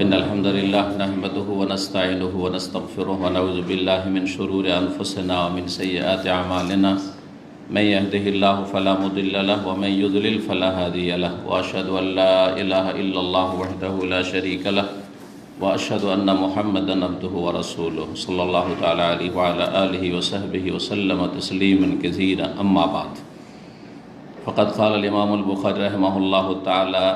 إن الحمد لله نحمده ونستعينه ونستغفره ونعوذ بالله من شرور أنفسنا ومن سيئات أعمالنا من يهده الله فلا مضل له ومن يضلل فلا هادي له وأشهد أن لا إله إلا الله وحده لا شريك له وأشهد أن محمدا عبده ورسوله صلى الله تعالى عليه وعلى آله وصحبه وسلم تسليما كثيرا أما بعد فقد قال الإمام البخاري رحمه الله تعالى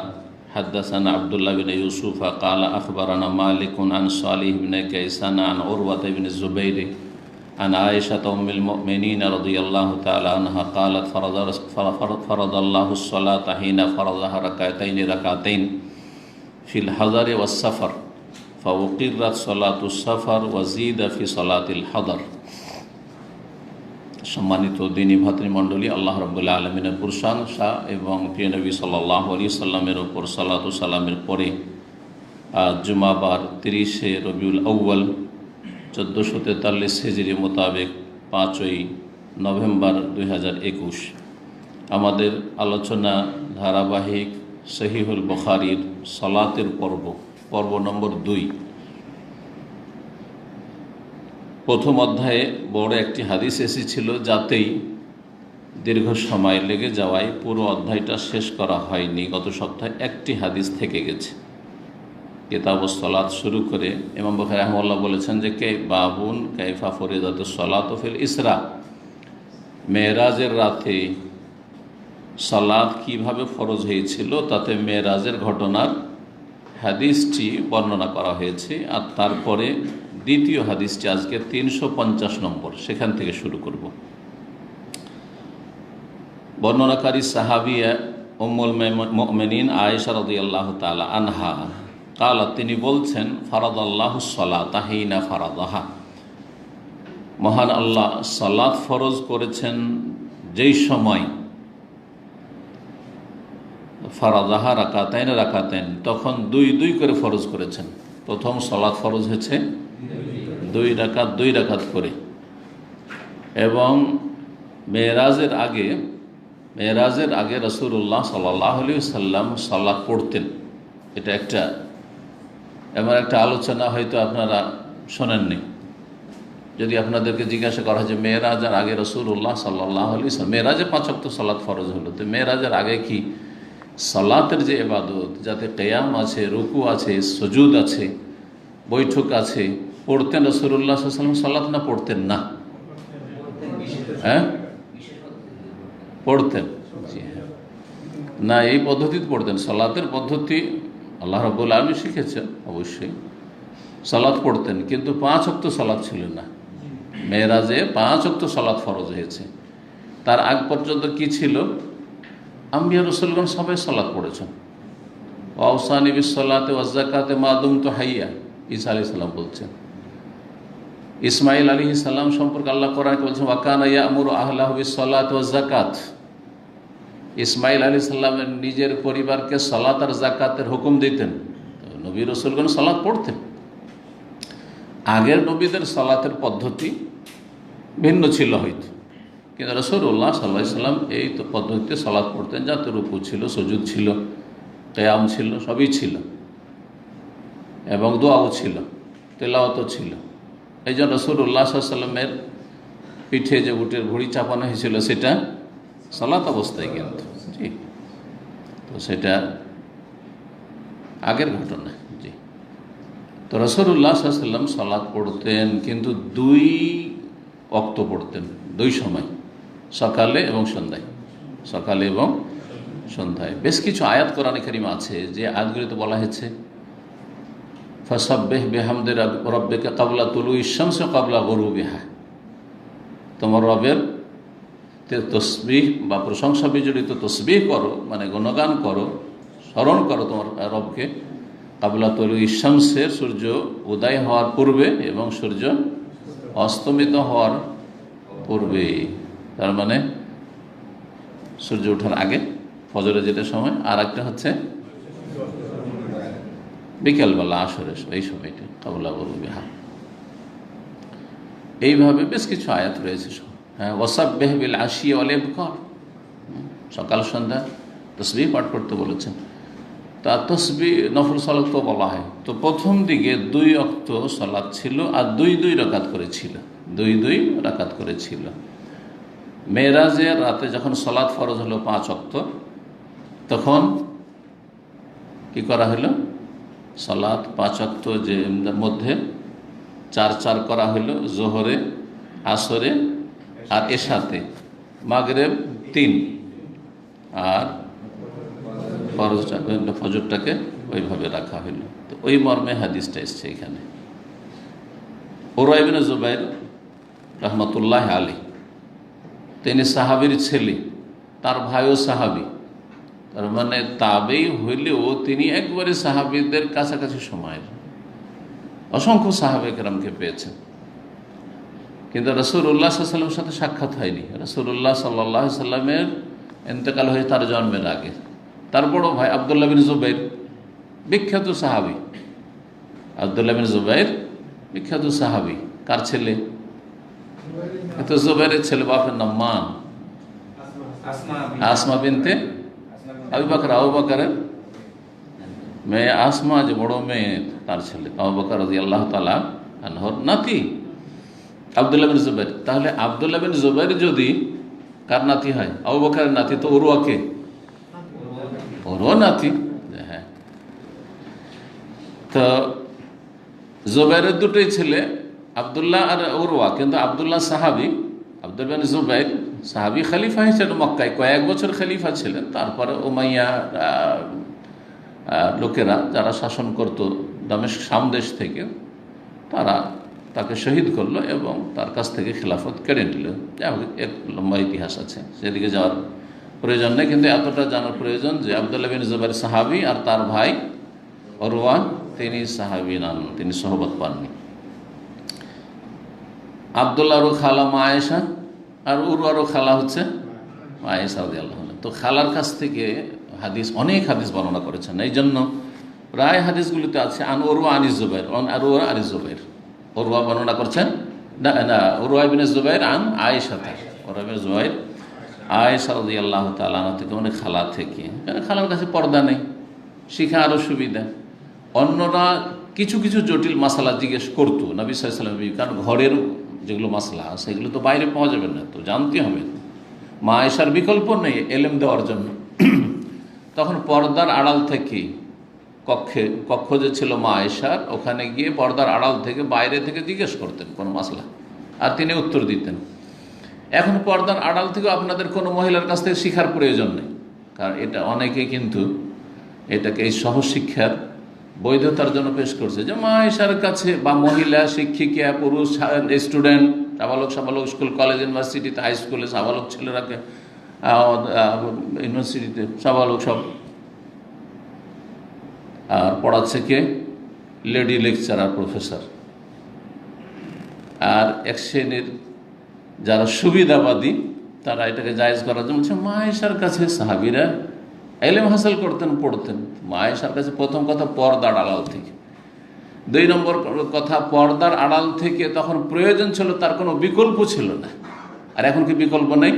حدثنا عبد الله بن يوسف قال أخبرنا مالك عن صالح بن كيسان عن عروة بن الزبير عن عائشة أم المؤمنين رضي الله تعالى عنها قالت فرض الله الصلاة حين فرضها ركعتين في الحضر والسفر فأقرت صلاة السفر وزيد في صلاة الحضر। সম্মানিত দ্বীনী ভাতৃমণ্ডলী, আল্লাহ রাব্বুল আলামিনের প্রশংসা এবং প্রিয় নবী সাল্লাল্লাহু আলাইহি সাল্লামের উপর সালাত ও সালামের পরে জুমাবার 30শে রবিউল আউয়াল 1443 হিজরি মোতাবেক 5ই নভেম্বর 2021 আমাদের আলোচনা ধারাবাহিক সহিহুল বুখারীর সালাতের পর্ব নম্বর 2। প্রথম অধ্যায়ে বড় একটি হাদিস এসেছিল, যাতেই দীর্ঘ সময় লেগে যাওয়ায় পুরো অধ্যায়টা শেষ করা হয়নি। গত সপ্তাহে একটি হাদিস থেকে গেছে। কিতাবুস সালাত শুরু করে ইমাম বুখারী রাহিমাহুল্লাহ বলেছেন যে বাবুন কাইফা ফরিদাতুস সালাতু ফিল ইসরা, মেরাজের রাতে সালাত কিভাবে ফরজ হয়েছিল তাতে মেরাজের ঘটনার হাদিসটি বর্ণনা করা হয়েছে। আর তারপরে দ্বিতীয় হাদিসটি আজকে 350 নম্বর, সেখান থেকে শুরু করব। বর্ণনাকারী সাহাবিয়া উম্মুল মুমিনিন আয়েশা রাদিয়াল্লাহু তাআলা আনহা কালা, তিনি বলছেন ফারাদাল্লাহুস সালাতা হিনা ফারাদাহা, মহান আল্লাহ সালাত ফরজ করেছেন যেই সময়, ফারাদাহা রাকাতাইন, তখন দুই করে ফরজ করেছেন। প্রথম সালাত ফরজ হয়েছে 2 রাকাত করে, এবং মেরাজের আগে রাসূলুল্লাহ সাল্লাল্লাহু আলাইহি ওয়াসাল্লাম সালাত পড়তেন। এটা এমন একটা আলোচনা হয়তো আপনারা শোনেননি। যদি আপনাদেরকে জিজ্ঞাসা করা হয় যে মেরাজের আগে রাসূলুল্লাহ সাল্লাল্লাহু আলাইহি ওয়াসাল্লাম, মেরাজে 5 ওয়াক্ত সালাত ফরজ হলো, তো মেরাজের আগে কি সালাতের যে ইবাদত, যাতে কিয়াম আছে, রুকু আছে, সুজুদ আছে, বৈঠক আছে, পড়তেন রাসূলুল্লাহ সাল্লাল্লাহু আলাইহি ওয়াসাল্লাম? সালাত না পড়তেন না? পড়তেন না, এই পদ্ধতিতে পড়তেন। সালাতের পদ্ধতি আল্লাহ রাব্বুল আলামিন শিখেছেন, অবশ্যই সালাত পড়তেন, কিন্তু 5 ওয়াক্ত সালাত ছিল না। মেরাজে 5 ওয়াক্ত সালাত ফরজ হয়েছে। তার আগ পর্যন্ত কি ছিল? আম্বিয়া রাসূলগণ সবাই সালাত পড়েছেন। ওয়াউসানি বিস-সালাতি ওয়াজ-যাকাতি মা দুমতু হাইয়া, ঈসা আলাইহিস সালাম বলছেন। ইসমাঈল আলাইহিস সালাম সম্পর্কে আল্লাহ কোরআনে বলছেন ওয়া কানা ইয়া'মুরু আহলাহু বিস-সালাতি ওয়াজ-যাকাত। ইসমাঈল আলাইহিস সালামের নিজের পরিবারকে সালাত আর যাকাতের হুকুম দিতেন। নবী রাসূলগণ সালাত পড়তেন। আগের নবীদের সালাতের পদ্ধতি ভিন্ন ছিল হয়তো, কিন্তু রাসূলুল্লাহ সাল্লাল্লাহু আলাইহি ওয়াসাল্লাম এই তো পদ্ধতিতে সালাত পড়তেন, যাতে রুকু ছিল, সুজুদ ছিল, কিয়াম ছিল, সবই ছিল, এবং দোয়াও ছিল, তেলাওয়াতও ছিল। এই জন্য রাসূলুল্লাহ সাল্লাল্লাহু আলাইহি ওয়াসাল্লামের পিঠে যে উটের ঘুড়ি চাপানো হয়েছিল সেটা সালাত অবস্থায়, কিন্তু জি, তো সেটা আগের ঘটনা। জি, তো রাসূলুল্লাহ সাল্লাল্লাহু আলাইহি ওয়াসাল্লাম সালাত পড়তেন, কিন্তু 2 ওয়াক্ত পড়তেন, 2 সময়, সকালে এবং সন্ধ্যায়। বেশ কিছু আয়াত কোরআনে কারিমে আছে, যে আয়াতগুলিতে বলা হয়েছে ফাসাব্বিহ বিহামদি রাব্বিকা ক্বাবলা তুলুইশ শামসি ক্বাবলা গুরুবিহা, তোমার রবের তসবিহ বা প্রশংসা বিজড়িত তসবিহ করো, মানে গুণগান করো, স্মরণ করো তোমার রবকে ক্বাবলা তুলুইশ শামসের, সূর্য উদয় হওয়ার পূর্বে এবং সূর্য অস্তমিত হওয়ার পূর্বে। তার মানে সূর্য ওঠার আগে, ফজরে যেটা সময়, আর একটা হচ্ছে বিকেলবেলা আসরের এই সময়টা, ক্বাবলা গুরুবিহা। এইভাবে বেশ কিছু আয়াত রয়েছে। ওয়াসাব্বিহ বিল আশি ওয়াল ইবকার, সকাল সন্ধ্যা তসবিহ পাঠ করতে বলেছেন। তা তসবি নফল সালাত তো বলা হয়। তো প্রথম দিকে 2 ওয়াক্ত সালাত ছিল আর 2 রাকাত করেছিল, 2 রাকাত করেছিল। মেরাজের রাতে যখন সালাত ফরজ হলো 5 ওয়াক্ত, তখন কি করা হলো? সালাত 5 ওয়াক্ত যে মধ্যে 4 করা হলো, জোহরে, আসরে আর এশাতে, মাগরিব 3, আর ফজরটাকে ওইভাবে রাখা হইল। তো ওই মর্মে হাদিসটা এসছে এখানে। উরওয়া ইবনে জুবাইর রহমতুল্লাহ আলাইহি, তিনি সাহাবীর ছেলে, তার ভাইও সাহাবী, তার মানে তাবেই হইলেও তিনি একবারে সাহাবীদের কাছাকাছি সময়ের, অসংখ্য সাহাবে কেরামকে পেয়েছেন। কিন্তু রাসূলুল্লাহ সাল্লাল্লাহু আলাইহি ওয়াসাল্লামের সাথে সাক্ষাৎ হয়নি। রাসূলুল্লাহ সাল্লাল্লাহু আলাইহি ওয়াসাল্লামের ইন্তেকাল হয়ে তার জন্মের আগে। তার বড় ভাই আব্দুল্লাহ বিন জুবাইর, বিখ্যাত সাহাবী। আব্দুল্লাহ বিন জুবাইর বিখ্যাত সাহাবী। কার ছেলে? তো জুবাইরের ছেলে, বাপের নাম মা আসমা বিনতে আবু বকর। আবু বকরের মেয়ে আসমা, যে বড় মেয়ে, তার ছেলে আবু বকর রাদিয়াল্লাহু তাআলা আনহুর নাতি আব্দুল্লাহ বিন জুবাইর। তাহলে আব্দুল্লাহ বিন জুবাইর যদি কার নাতি হয়? আবু বকরের নাতি, তো উরওয়াকে, ওরও নাতি। হ্যাঁ, তো জুবাইরের দুটোই ছেলে, আব্দুল্লাহ আর উরওয়া। কিন্তু আব্দুল্লাহ সাহাবী, আব্দুল্লাহ বিন জুবাইর সাহাবী, খলিফা হিসেবে মক্কায় কয়েক বছর খলিফা ছিলেন। তারপরে উমাইয়া লোকেরা যারা শাসন করত দামেস্ক, শাম দেশ থেকে, তারা তাকে শহীদ করলো এবং তার কাছ থেকে খেলাফত কেড়ে নিল। এক লম্বা ইতিহাস আছে, সেদিকে যাওয়ার প্রয়োজন নেই। কিন্তু এতটা জানার প্রয়োজন যে আব্দুল্লাহ বিন জুবাইর সাহাবী আর তার ভাই উরওয়া তিনি সাহাবী নন, তিনি সহবত পাননি। আব্দুল্লাহরও খালা মা আয়েশা, আর উরওয়ারও খালা হচ্ছে মা আয়েশা রাদিয়াল্লাহু আনহা। তো খালার কাছ থেকে হাদিস, অনেক হাদিস বর্ণনা করেছেন। এই জন্য প্রায় হাদিসগুলিতে আছে আন উরওয়া আনিজ জুবাইর, আর উরওয়া আনিজ জুবাইর। উরওয়া বর্ণনা করছেন, না উরওয়া ইবনে জুবাইর আন আয়েশা, উরওয়া ইবনে জুবাইর আয়েশা রাদিয়াল্লাহু তাআলা আনহা থেকে, অনেক খালা থেকে। কারণ খালার কাছে পর্দা নেই, শিখা আরও সুবিধা। অন্যরা কিছু কিছু জটিল মাসালা জিজ্ঞেস করতো নবী সাল্লাল্লাহু আলাইহি ওয়াসাল্লাম, কারণ ঘরের যেগুলো মাসলা সেগুলো তো বাইরে পাওয়া যাবে না, তো জানতে হবে। মা আয়েশার বিকল্প নেই এলেম দেওয়ার জন্য। তখন পর্দার আড়াল থেকে কক্ষ যে ছিল মা আয়েশার, ওখানে গিয়ে পর্দার আড়াল থেকে, বাইরে থেকে জিজ্ঞেস করতেন কোনো মাসলা, আর তিনি উত্তর দিতেন। এখন পর্দার আড়াল থেকেও আপনাদের কোনো মহিলার কাছ থেকে শিখার প্রয়োজন নেই, কারণ এটা অনেকে কিন্তু এটাকে এই সহশিক্ষার বৈধতার জন্য পেশ করছে, যে মা আয়েশার কাছে, বা মহিলা শিক্ষিকা, পুরুষ স্টুডেন্ট, সাবালক স্কুল, কলেজ, ইউনিভার্সিটিতে, হাই স্কুলে সাবালক ছেলেরাকে, ইউনিভার্সিটিতে সাবালক সব। আর পড়াচ্ছে কে? Lady lecturer, professor. আর এক শ্রেণীর যারা সুবিধাবাদী, তারা এটাকে জায়েজ করার জন্য বলছে মা আয়েশার কাছে সাহাবীরা ইলম হাসিল করতেন, পড়তেন। মা আয়েশার কাছে প্রথম কথা পর্দার আড়াল থেকে। 2 নম্বর কথা, পর্দার আড়াল থেকে তখন প্রয়োজন ছিল, তার কোনো বিকল্প ছিল না। আর এখন কি বিকল্প নেই?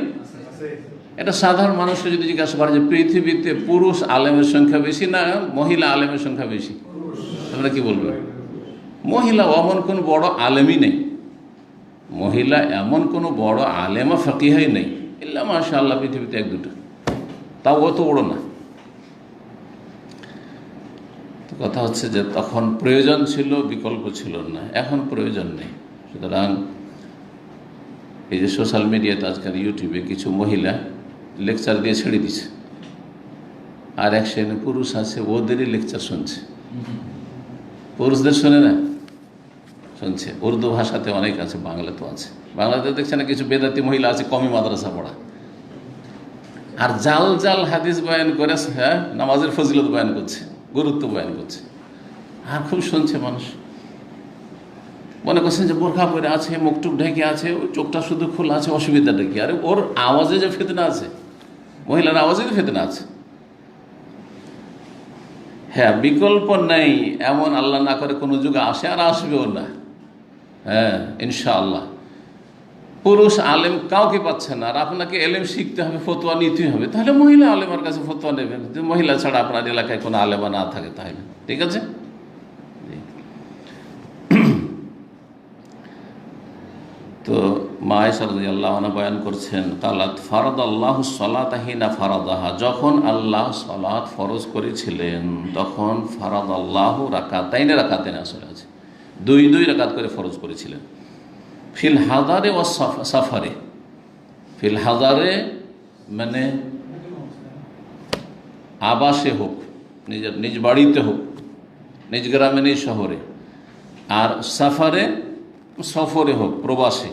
এটা সাধারণ মানুষকে যদি জিজ্ঞাসা করে যে পৃথিবীতে পুরুষ আলেমের সংখ্যা বেশি না মহিলা আলেমের সংখ্যা বেশি, আপনারা কি বলবেন? মহিলা এমন কোনো বড় আলেমই নেই, মহিলা এমন কোনো বড় আলেমা ফকিহাই নেই, ইল্লা মাশাআল্লাহ পৃথিবীতে 1-2টা, তাও অত বড় না। কথা হচ্ছে যে তখন প্রয়োজন ছিল, বিকল্প ছিল না, এখন প্রয়োজন নেই। সুতরাং এই যে সোশ্যাল মিডিয়াতে আজকাল ইউটিউবে কিছু মহিলা লেকচার দিয়ে ছেড়ে দিচ্ছে, আর এক শ্রেণী পুরুষ আছে ওদেরই লেকচার শুনছে। পুরুষদের শোনে না, শুনছে। উর্দু ভাষাতে অনেক আছে, বাংলাতেও আছে। বাংলাতে দেখছে না কিছু বেদাতি মহিলা আছে, কমি মাদ্রাসা পড়া, আর জাল জাল হাদিস বয়ান করে, হ্যাঁ, নামাজের ফজিলত বয়ান করছে, গুরুত্ব বয়ান করছে, আর খুব শুনছে মানুষ। মনে করছেন যে বোরখা পরে আছে, মুখটুক ঢেকে আছে, ওই চোখটা শুধু খোলা আছে, অসুবিধাটা কি? আরে ওর আওয়াজে যে ফেতনা আছে, মহিলার আওয়াজে যে ফেতনা আছে। হ্যাঁ, বিকল্প নেই এমন আল্লাহ না করে কোনো যুগে আসে, আর আসবেও না। হ্যাঁ, ইনশাআল্লাহ। পুরুষ আলেম কাউকে পাচ্ছে না, আর আপনাকে এলেম শিখতে হবে, ফতোয়া নিতে হবে, তাহলে মহিলা আলেমার কাছে ফতোয়া নেবেন। মহিলা ছাড়া আপনার এলাকায় কোনো আলেমা না থাকে তাহলে ঠিক আছে। তো মা আয়েশা রাদিয়াল্লাহু আনহা বয়ান করছেন, কালাত ফারাদাল্লাহু সলাতা হিনা ফারাদাহা, যখন আল্লাহ সালাত ফরজ করেছিলেন তখন ফারাদাল্লাহু রাকাতাইনে আসলে আছে দুই দুই রাকাত করে ফরজ করেছিলেন। ফিল হাদারে ও সাফারে, ফিল হাদারে মানে আবাসে হোক, নিজের নিজ বাড়িতে হোক, নিজ গ্রামে নিজ শহরে, আর সাফারে সফরে হোক, প্রবাসে।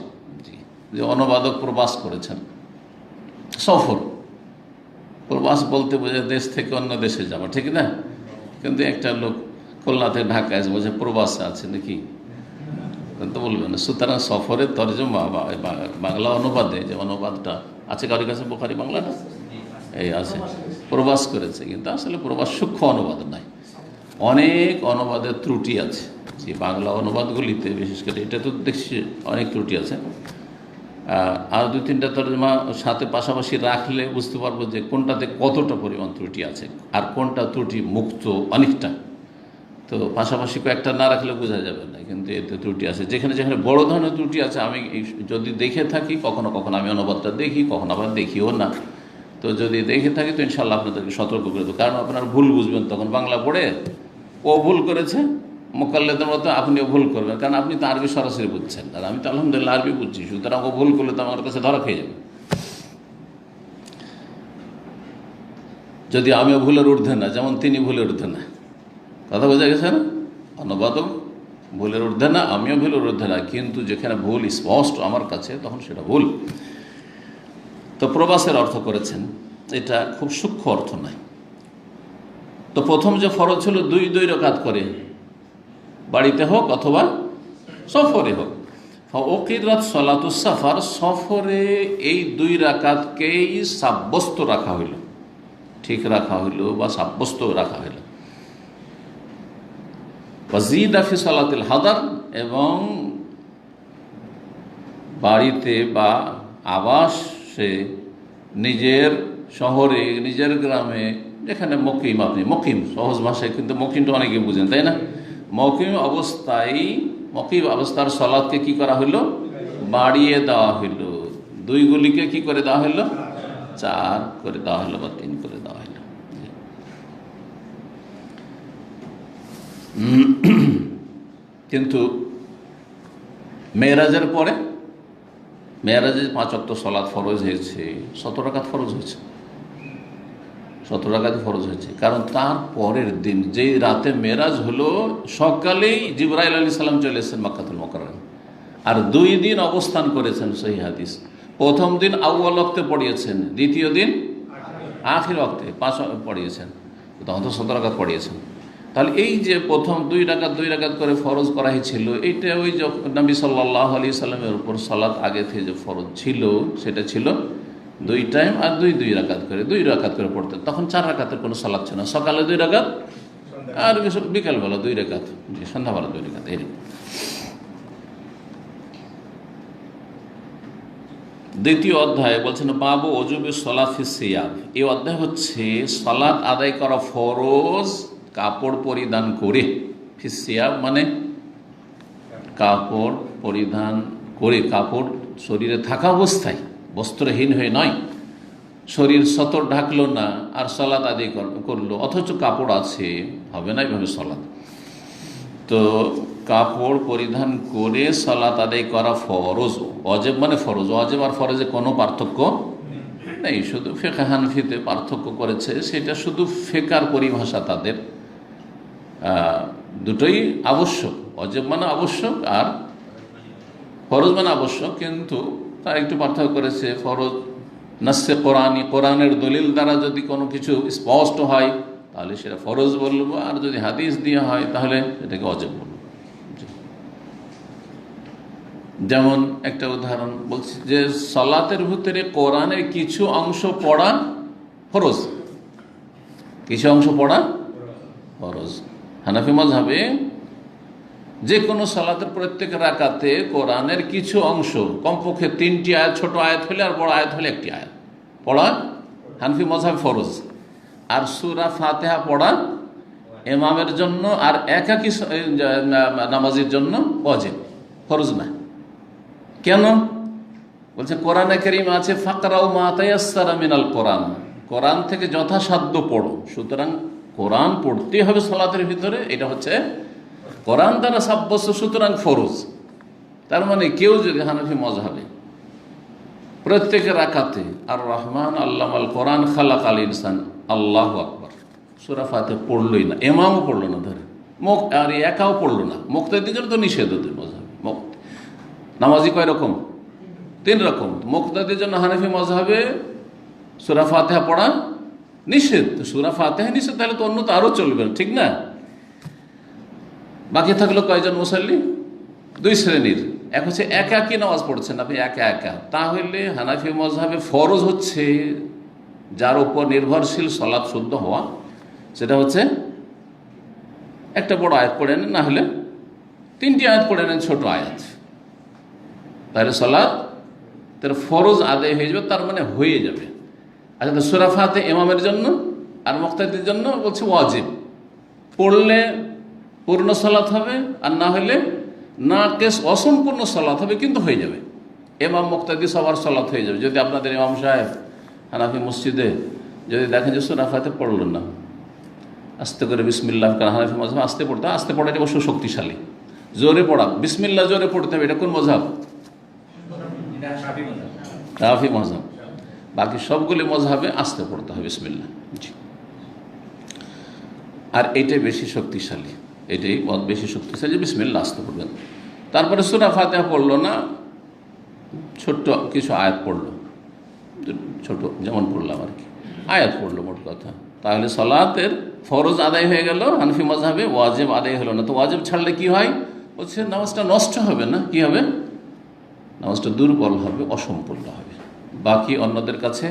যে অনুবাদক প্রবাস করেছেন, সফর প্রবাস বলতে বোঝে দেশ থেকে অন্য দেশে যাওয়া, ঠিক না? কিন্তু একটা লোক খুলনা থেকে ঢাকায় এসে বলছে প্রবাসে আছে নাকি, তো বলবেন না। সুতরাং সফরের তর্জমা বাংলা অনুবাদে, যে অনুবাদটা আছে কারোর কাছে বোখারি বাংলাটা এই আছে, প্রবাস করেছে, কিন্তু আসলে প্রবাস সূক্ষ্ম অনুবাদ নাই, অনেক অনুবাদের ত্রুটি আছে। যে বাংলা অনুবাদগুলিতে বিশেষ করে এটা তো দেখছি অনেক ত্রুটি আছে। আর দুই তিনটা তর্জমা সাথে পাশাপাশি রাখলে বুঝতে পারবো যে কোনটাতে কতটা পরিমাণ ত্রুটি আছে আর কোনটা ত্রুটি মুক্ত অনেকটা। তো পাশাপাশি কয়েকটা না রাখলে বোঝা যাবে না, কিন্তু এতে ত্রুটি আছে। যেখানে যেখানে বড় ধরনের ত্রুটি আছে আমি যদি দেখে থাকি, কখনো কখনো আমি অনুবাদটা দেখি, কখনো আবার দেখিও না। তো যদি দেখে থাকি তো ইনশাল্লাহ আপনাদেরকে সতর্ক করে দেবো, কারণ আপনার ভুল বুঝবেন তখন। বাংলা পড়ে ও ভুল করেছে মোকাল্লেদের মতো আপনিও ভুল করবেন, কারণ আপনি তো আরবি সরাসরি বুঝছেন, আর আমি তো আলহামদুলিল্লাহ আরবি বুঝছি। সুতরাং ও ভুল করলে তো আমার কাছে ধরা খেয়ে যাবে। যদি আমিও ভুলের ঊর্ধ্বে না, যেমন তিনি ভুলের ঊর্ধ্বে না, কথা বোঝা গেছে না? অনুবাদক ভুলের ঊর্ধ্বে না, আমিও ভুলের ঊর্ধ্বে না, কিন্তু যেখানে ভুল স্পষ্ট আমার কাছে তখন সেটা ভুল। তো প্রবাসের অর্থ করেছেন, এটা খুব সূক্ষ্ম অর্থ নয়। তো প্রথম যে ফরজ ছিল দুই দুই রাকাত করে, বাড়িতে হোক অথবা সফরে হোক। ওকিরাত সলাতুস সাফার, সফরে এই দুই রাকাতকেই সাব্যস্ত রাখা হইল, ঠিক রাখা হইল বা সাব্যস্ত রাখা হইল। ওয়াজিদা ফি সালাতিল হাদার, এবং বাড়িতে বা আবাসে, নিজের শহরে, নিজের গ্রামে, যেখানে মকিম, আপনি মকিম সহজ ভাষায়, কিন্তু মকিমটা অনেকে বুঝেন তাই না? মকিম অবস্থার সলাৎকে কি করা হইল? বাড়িয়ে দেওয়া হইল। দুইগুলিকে কি করে দেওয়া হইল? 4 করে দেওয়া হইল বা 3 করে দেওয়া হইল। কিন্তু মেরাজের পরে, মেরাজে 5 ওয়াক্ত সলাৎ ফরজ হয়েছে, 17 রাকাত ফরজ হয়েছে, 17 রাকাতই ফরজ হয়েছে। কারণ তার পরের দিন, যেই রাতে মেরাজ হলো, সকালেই জিবরাইল আলাইহিস সালাম চলে এসেছেন মক্কাতুল মুকাররমা, আর 2 দিন অবস্থান করেছেন। সহিহ হাদিস, প্রথম দিন আউয়াল ওয়াক্তে পড়িয়েছেন, দ্বিতীয় দিন আখির ওয়াক্তে 5 পড়িয়েছেন, তখন তো 17 রাকাত পড়িয়েছেন। তাহলে এই যে প্রথম 2 রাকাত করে ফরজ করা হয়েছিল, এইটা ওই নবী সাল্লাল্লাহু আলাইহি সাল্লামের উপর সালাত আগে থেকে যে ফরজ ছিল, সেটা ছিল 2 টাইম, আর 2 রাকাত করে পড়তেন। তখন 4 রাকাতের কোনো সালাত ছিল না, সকালে 2 রাকাত আর বিকালবেলা 2 রাকাত, সন্ধ্যাবেলা 2 রাকাত। এই দ্বিতীয় অধ্যায় বলছেন বাবু ওজুবে সলাত ফি সিয়াব। এই অধ্যায় হচ্ছে সালাত আদায় করা ফরজ কাপড় পরিধান করে। ফি সিয়াব মানে কাপড় পরিধান করে, কাপড় শরীরে থাকা অবস্থায়, বস্ত্রহীন হয়ে নয়, শরীর সতর ঢাকলো না আর সালাত আদায় করলো, অথচ কাপড় আছে, হবে না এইভাবে সালাত। তো কাপড় পরিধান করে সালাত আদায় করা ফরজ। ওয়াজিব মানে ফরজ, ওয়াজিব আর ফরজে কোনো পার্থক্য নেই, শুধু ফিকহ হানাফিতে পার্থক্য করেছে, সেটা শুধু ফিকহের পরিভাষা তাদের। দুটোই আবশ্যক, ওয়াজিব মানে আবশ্যক আর ফরজ মানে আবশ্যক, কিন্তু তারা একটু পার্থক্য করেছে। ফরজ নাসে কোরআনি, কোরআনের দলিল দ্বারা যদি কোনো কিছু স্পষ্ট হয় তাহলে সেটা ফরজ বলবো, আর যদি হাদিস দিয়ে হয় তাহলে এটাকে ওয়াজিব বলবো। যেমন একটা উদাহরণ বলছি, যে সালাতের ভিতরে কোরআনের কিছু অংশ পড়া ফরজ, কিছু অংশ পড়া ফরজ। হানাফি মাযহাবে যে কোনো সালাতের প্রত্যেক রাকাতে কোরআনের কিছু অংশ, কমপক্ষে 3টি আয়াত, ছোট আয়াত হলে আর বড় আয়াত হলে 1টি আয়াত পড়া হানফি মাযহাব ফরজ। আর সূরা ফাতিহা পড়া ইমামের জন্য আর একাকী নামাজের জন্য ওয়াজিব, ফরজ না। কেন? বলছে কোরআনে কারীম আছে ফাকরাউ মা তায়াসসারা মিনাল কোরআন, কোরআন থেকে যথাসাধ্য পড়ো। সুতরাং কোরআন পড়তে হবে সালাতের ভিতরে, এটা হচ্ছে কোরআন দ্বারা সাব্যস্ত, সুতরাং ফরজ। তার মানে কেউ যদি হানাফি মাযহাবে প্রত্যেকের রাকাতে আর রহমান আল্লামাল কোরআন খালাকাল ইনসান আল্লাহু আকবার সূরা ফাতিহা পড়লই না, ইমামও পড়লো না, ধরে আর একাও পড়লো না, মুক্তাদির জন্য তো নিষেধ ওদের মাযহাবে। নামাজি কয় রকম? 3 রকম। মুক্তাদির জন্য হানাফি মাযহাবে সূরা ফাতিহা পড়া নিষেধ। সূরা ফাতিহা নিষেধ, তাহলে তো অন্য তো আরও চলবে না, ঠিক না? বাকি থাকলো কয়জন মুসাল্লি? 2 শ্রেণীর। এক হচ্ছে একাকী নামাজ পড়ছেন আপনি, একা একা, তাহলে হানাফি মাযহাবে ফরজ হচ্ছে যার উপর নির্ভরশীল সালাত শুদ্ধ হওয়া, সেটা হচ্ছে একটা বড় আয়াত পড়ে নেন, না হলে 3টি আয়াত পড়ে নেন, ছোট আয়াত, তাহলে সালাত তার ফরজ আদায় হয়ে যাবে, তার মানে হয়ে যাবে। আচ্ছা, তো সূরা ফাতিহা ইমামের জন্য আর মুক্তাদির জন্য বলছে ওয়াজিব, পড়লে পূর্ণ সালাত হবে, আর না হলে নাকিস অসম্পূর্ণ সালাত হবে, কিন্তু হয়ে যাবে। ইমাম মুক্তাদি সবার সালাত হয়ে যাবে। যদি আপনাদের ইমাম সাহেব হানাফি মসজিদে যদি দেখেন যে সূরা ফাতিহা পড়ল না, আস্তে করে বিসমিল্লাহ, কারণ হানাফি মাযহাব আস্তে পড়তে, আস্তে পড়া এটা অবশ্য শক্তিশালী, জোরে পড়া, বিসমিল্লাহ জোরে পড়তে হবে, এটা কোন মাযহাব? শাফি মাযহাব। বাকি সবগুলি মাযহাবে আস্তে পড়তে হবে বিসমিল্লাহ। জি, আর এইটাই বেশি শক্তিশালী, এটাই বেশি শক্তিশালী, বিসমিল্লাহ আস্তে পড়বেন। তারপরে সূরা ফাতিহা পড়লো না, ছোট্ট কিছু আয়াত পড়লো, ছোট যেমন পড়লাম আর কি, আয়াত পড়লো মোট কথা, তাহলে সালাতের ফরজ আদায় হয়ে গেল হানফি মাযহাবে, ওয়াজিব আদায় হলো না। তো ওয়াজিব ছাড়লে কি হয়? বলছে নামাজটা নষ্ট হবে না, কি হবে? নামাজটা দুর্বল হবে, অসম্পূর্ণ হবে। বাকি অন্যদের কাছে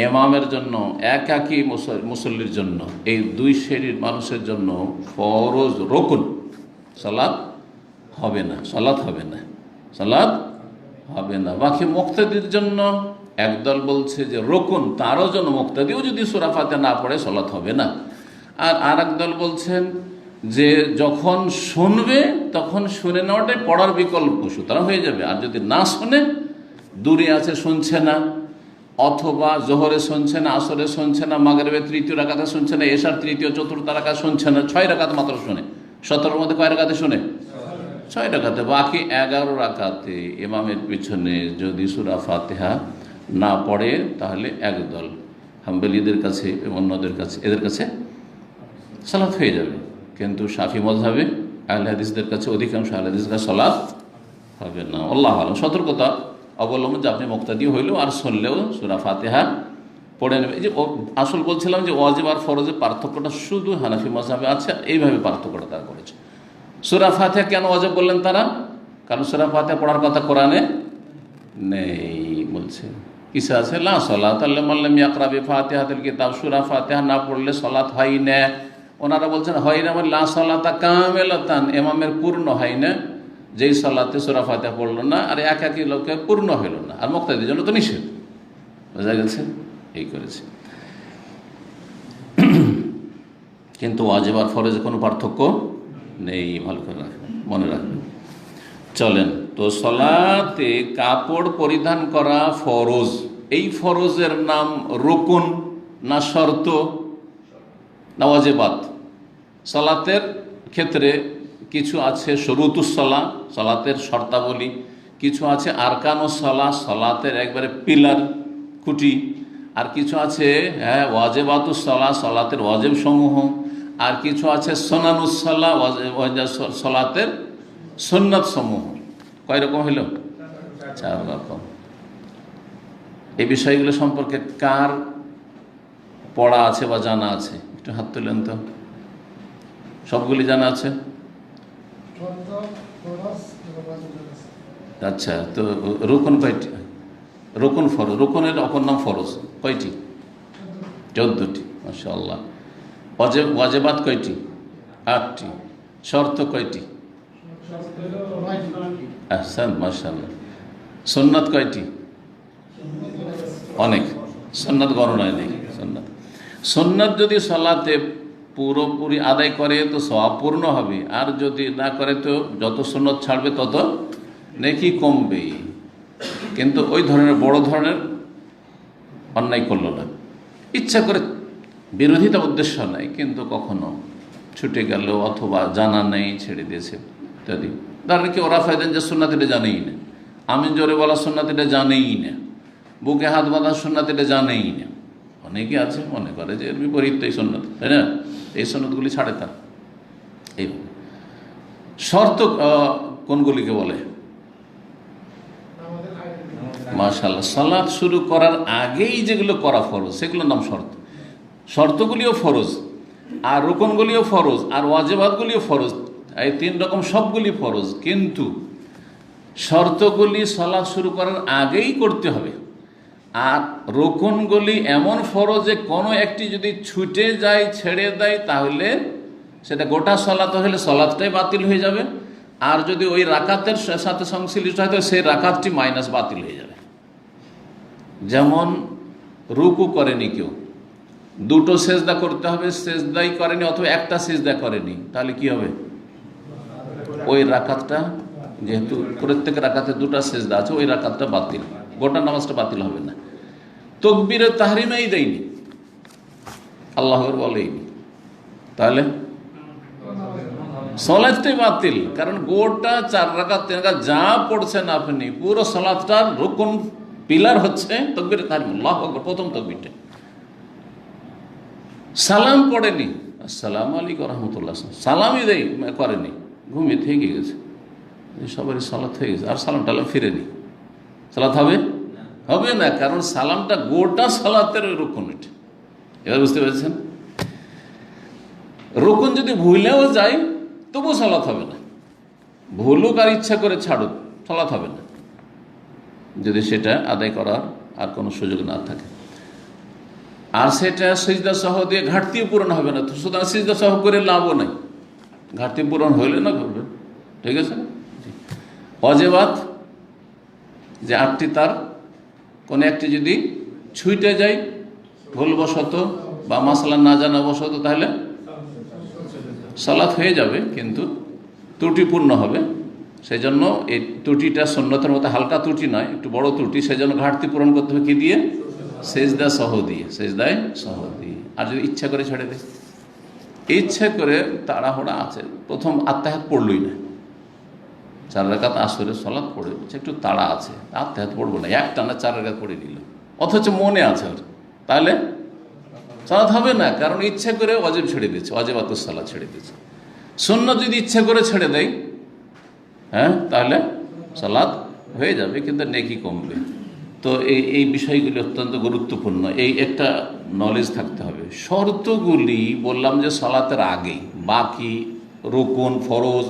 ইমামের জন্য, একাকী মুসল্লির জন্য, এই 2 শ্রেণীর মানুষের জন্য ফরজ রুকুন, সালাত হবে না, সালাত হবে না, সালাত হবে না। বাকি মুক্তাদির জন্য একদল বলছে যে রুকুন, তারও জন্য মুক্তাদিও যদি সূরা ফাতিহা না পড়ে সালাত হবে না। আর আরেক দল বলছেন যে যখন শুনবে তখন শুনে নেওয়াটাই পড়ার বিকল্প, সুতরাং হয়ে যাবে। আর যদি না শুনে, দূরে আছে, শুনছে না, অথবা জোহরে শুনছে না, আসরে শুনছে না, মাগরিবের 3য় রাকাতে শুনছে না, এশার 3য় 4র্থ রাকাত শুনছে না, 6 রাকাত মাত্র শুনে, 17-র মধ্যে কয় রাকাতে শুনে? 6 রাকাতে। বাকি 11 রাকাতে ইমামের পিছনে যদি সূরা ফাতিহা না পড়ে, তাহলে একদল হাম্বলীদের কাছে এবং অন্যদের কাছে, এদের কাছে সালাত হয়ে যাবে। কিন্তু শাফি মাযহাবে আহলে হাদিসদের কাছে, অধিকাংশ আহলে হাদিসের কাছে সালাত হবে না। আল্লাহু আলাম। সতর্কতা অবলম্বন যে আপনি মুক্তাদি হইলেও আর শুনলেও সূরা ফাতিহা পড়ে নেবে। এই যে আসল বলছিলাম যে ওয়াজিব আর ফরজের পার্থক্যটা শুধু হানাফি মাযহাবে আছে, এইভাবে পার্থক্যটা তারা করেছে। সূরা ফাতিহা কেন ওয়াজিব বললেন তারা? কারণ সূরা ফাতিহা পড়ার কথা কোরআনে নেই, বলছে কিসে আছে? লা সালাতা লিমান লাম ইয়াকরা বিফাতিহাতিল কিতাব, সূরা ফাতিহা না পড়লে সালাত হয় না। ওনারা বলছেন হয় না, মানে লা সালাতা কামিলাতান, ইমামের পূর্ণ হয় না, যেই সালাতে সূরা ফাতিহা পড়লো না আর একাকী লোকে পূর্ণ হইল না, আর মুক্তাদির জন্য তো নিষেধ। বোঝা গেছে? এই করেছে। কিন্তু ওয়াজিব আর ফরজে কোনো পার্থক্য নেই, ভালো করে রাখবেন, মনে রাখবেন। চলেন, তো সালাতে কাপড় পরিধান করা ফরজ, এই ফরজের নাম রুকুন না শর্ত না ওয়াজিবাত? সালাতের ক্ষেত্রে কিছু আছে শুরুতুস সালাহ, সালাতের শর্তাবলী, কিছু আছে আরকানুস সালাহ, সালাতের একবারে পিলার, খুঁটি, আর কিছু আছে ওয়াজিবাতুস সালাহ, সালাতের ওয়াজিব সমূহ, আর কিছু আছে সুনানুস সালাহ, সালাতের সুন্নাত সমূহ। কয় রকম হইল? 4 রকম। এই বিষয়গুলো সম্পর্কে কার পড়া আছে বা জানা আছে? একটু হাত তুলেন তো। সবগুলি জানা আছে? আচ্ছা, তো রুকুন কয়টি? রুকুন ফরজ, রুকুনের অপর নাম ফরজ কয়টি? 14টি। মাশাআল্লাহ। ওয়াজিবাত কয়টি? 8টি। শর্ত কয়টি? আহসান, মাশাআল্লাহ। সুন্নাত কয়টি? অনেক। সুন্নাত গণনায় নেই। সুন্নাত যদি সালাতে পুরোপুরি আদায় করে তো সওয়াব পূর্ণ হবে, আর যদি না করে তো যত সুন্নত ছাড়বে তত নেকি কমবে। কিন্তু ওই ধরনের বড় ধরনের অন্যায় করলো না, ইচ্ছা করে, বিরোধিতা উদ্দেশ্য নাই, কিন্তু কখনো ছুটে গেল অথবা জানা নেই ছেড়ে দিয়েছে ইত্যাদি। ধরেন কি ওরা ফায়দেন যে সুন্নাত এটা জানেই না, আমিন জোরে বলা সুন্নাত এটা জানেই না, বুকে হাত বাঁধা সুন্নাত এটা জানেই না। অনেকে আছে মনে করে যে এর বিপরীত এই সুন্নাত, তাই না? এই সুন্নাতগুলি ছাড়ে তার। এইভাবে শর্ত কোনগুলিকে বলে? মাশাআল্লাহ, সালাত শুরু করার আগেই যেগুলো করা ফরজ সেগুলোর নাম শর্ত। শর্তগুলিও ফরজ, আর রুকনগুলিও ফরজ, আর ওয়াজিবাতগুলিও ফরজ। এই তিন রকম সবগুলি ফরজ, কিন্তু শর্তগুলি সালাত শুরু করার আগেই করতে হবে। আর রুকনগুলি এমন ফরজ যে কোনো একটি যদি ছুটে যায়, ছেড়ে দেয়, তাহলে সেটা গোটা সালাত হলে সালাতটাই বাতিল হয়ে যাবে। আর যদি ওই রাকাতের সাথে সংশ্লিষ্ট হয় তো সেই রাকাতটি মাইনাস বাতিল হয়ে যাবে। যেমন রুকু করেনি কেউ, দুটো সেজদা করতে হবে, সেজদাই করেনি অথবা একটা সেজদা করেনি, তাহলে কি হবে? ওই রাকাতটা, যেহেতু প্রত্যেক রাকাতে দুটো সেজদা আছে, ওই রাকাতটা বাতিল, গোটা নামাজটা বাতিল হবে না। তাকবীরে তাহরিমেই দেয়নি, আল্লাহু আকবার বলেইনি, তাহলে সালাতটাই বাতিল। কারণ গোটা 4 রাকাত 3 রাকাত যা পড়ছেন আপনি, পুরো সালাতটার রুকন পিলার হচ্ছে তাকবীরে তাহরিম, আল্লাহু আকবার, প্রথম তাকবীরটা। সালাম পড়েনি, আসসালামু আলাইকুম রহমতুল্লাহ, সালামই করেনি, ঘুমিয়ে থেকে গেছে, সবারই সালাত হয়ে গেছে, আর সালাম টালাম ফিরেনি, সালাত হবে? হবে না, কারণ সালামটা গোটা সালাতের রুকন। এটা এবার বুঝতে পেরেছেন? রুকন যদি ভুলেও যায় তবুও সালাত হবে না, ভুলুক আর ইচ্ছা করে ছাড়ুক, সালাত হবে না, যদি সেটা আদায় করার আর কোনো সুযোগ না থাকে। আর সেটা সিজদা সহ দিয়ে ঘাটতিও পূরণ হবে না, সুতরাং সিজদা সহ করে লাভও নাই, ঘাটতি পূরণ হইলে না করবে। ঠিক আছে? ওয়াজিবাত যে 8টি, তার কোনো একটি যদি ছুটে যায় ভুলবশত বা মাসলা না জানা বশত, তাহলে সালাত হয়ে যাবে, কিন্তু ত্রুটিপূর্ণ হবে। সেই জন্য এই ত্রুটিটা সুন্নতের মতো হালকা ত্রুটি নয়, একটু বড় ত্রুটি। সেই জন্য ঘাটতি পূরণ করতে হবে কি দিয়ে? সেজদা সহ দিয়ে, সেজদায় সহ দিয়ে। আর যদি ইচ্ছা করে ছেড়ে দেয়, ইচ্ছা করে তাড়াহুড়া আছে, প্রথম আত্মাহাত পড়লই না, 4 রাকাত আসরের সালাত পড়ে একটু তাড়া আছে, আত্মাহাত পড়বো না, একটানা 4 রাকাত পড়ে নিল, অথচ মনে আছে ওর, তাহলে সালাত হবে না, কারণ ইচ্ছা করে ওয়াজিব ছেড়ে দিয়েছে, ওয়াজিবাতুস সালাত ছেড়ে দিয়েছে। সুন্নাত যদি ইচ্ছা করে ছেড়ে দেয়, হ্যাঁ, তাহলে সালাত হয়ে যাবে, কিন্তু নেকি কমবে। তো এই বিষয়গুলি অত্যন্ত গুরুত্বপূর্ণ, এই একটা নলেজ থাকতে হবে। শর্তগুলি বললাম যে সালাতের আগে, বাকি রুকুন, ফরজ,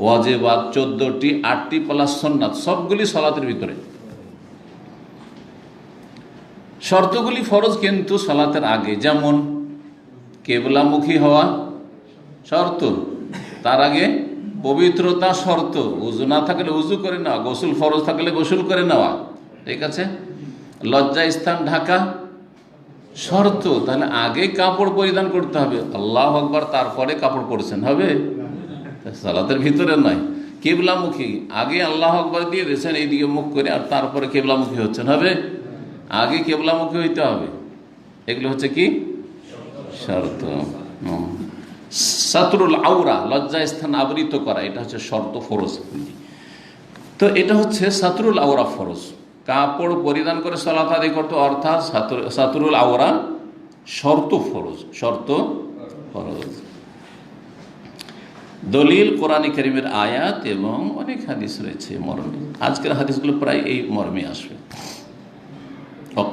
ওয়াজিবাত 14টি, 8টি প্লাস সুন্নাত সবগুলি সালাতের ভিতরে। শর্তগুলি ফরজ কিন্তু সালাতের আগে, যেমন কেবলামুখী হওয়া শর্ত, তার আগে পবিত্রতা শর্ত, উজু না থাকলে উজু করে নেওয়া, গোসল ফরজ থাকলে গোসল করে নেওয়া, ঠিক আছে? লজ্জা স্থান ঢাকা শর্ত, তাহলে আগে কাপড় পরিধান করতে হবে, আল্লাহু আকবার, তারপরে কাপড় পরছেন, হবে? সালাতের ভিতরে নয়। কেবলামুখী, আগে আল্লাহু আকবার দিয়ে দিয়েছেন এইদিকে মুখ করে, আর তারপরে কেবলামুখী হচ্ছেন, হবে? আগে কেবলামুখী হইতে হবে। এগুলো হচ্ছে কি শর্ত। সাতরুল আওরা, লজ্জা স্থান আবৃত করা, এটা হচ্ছে শর্ত, ফরজ। তো এটা হচ্ছে সাতরুল আওরা ফরজ, কাপড় পরিধান করে সালাত আদায় করতে, অর্থাৎ সাতরুল আওরা শর্ত ফরজ, শর্ত ফরজ। দলিল কোরআন কারীমের আয়াত এবং অনেক হাদিস রয়েছে মর্মে, আজকের হাদিসগুলো প্রায় এই মর্মে আসবে।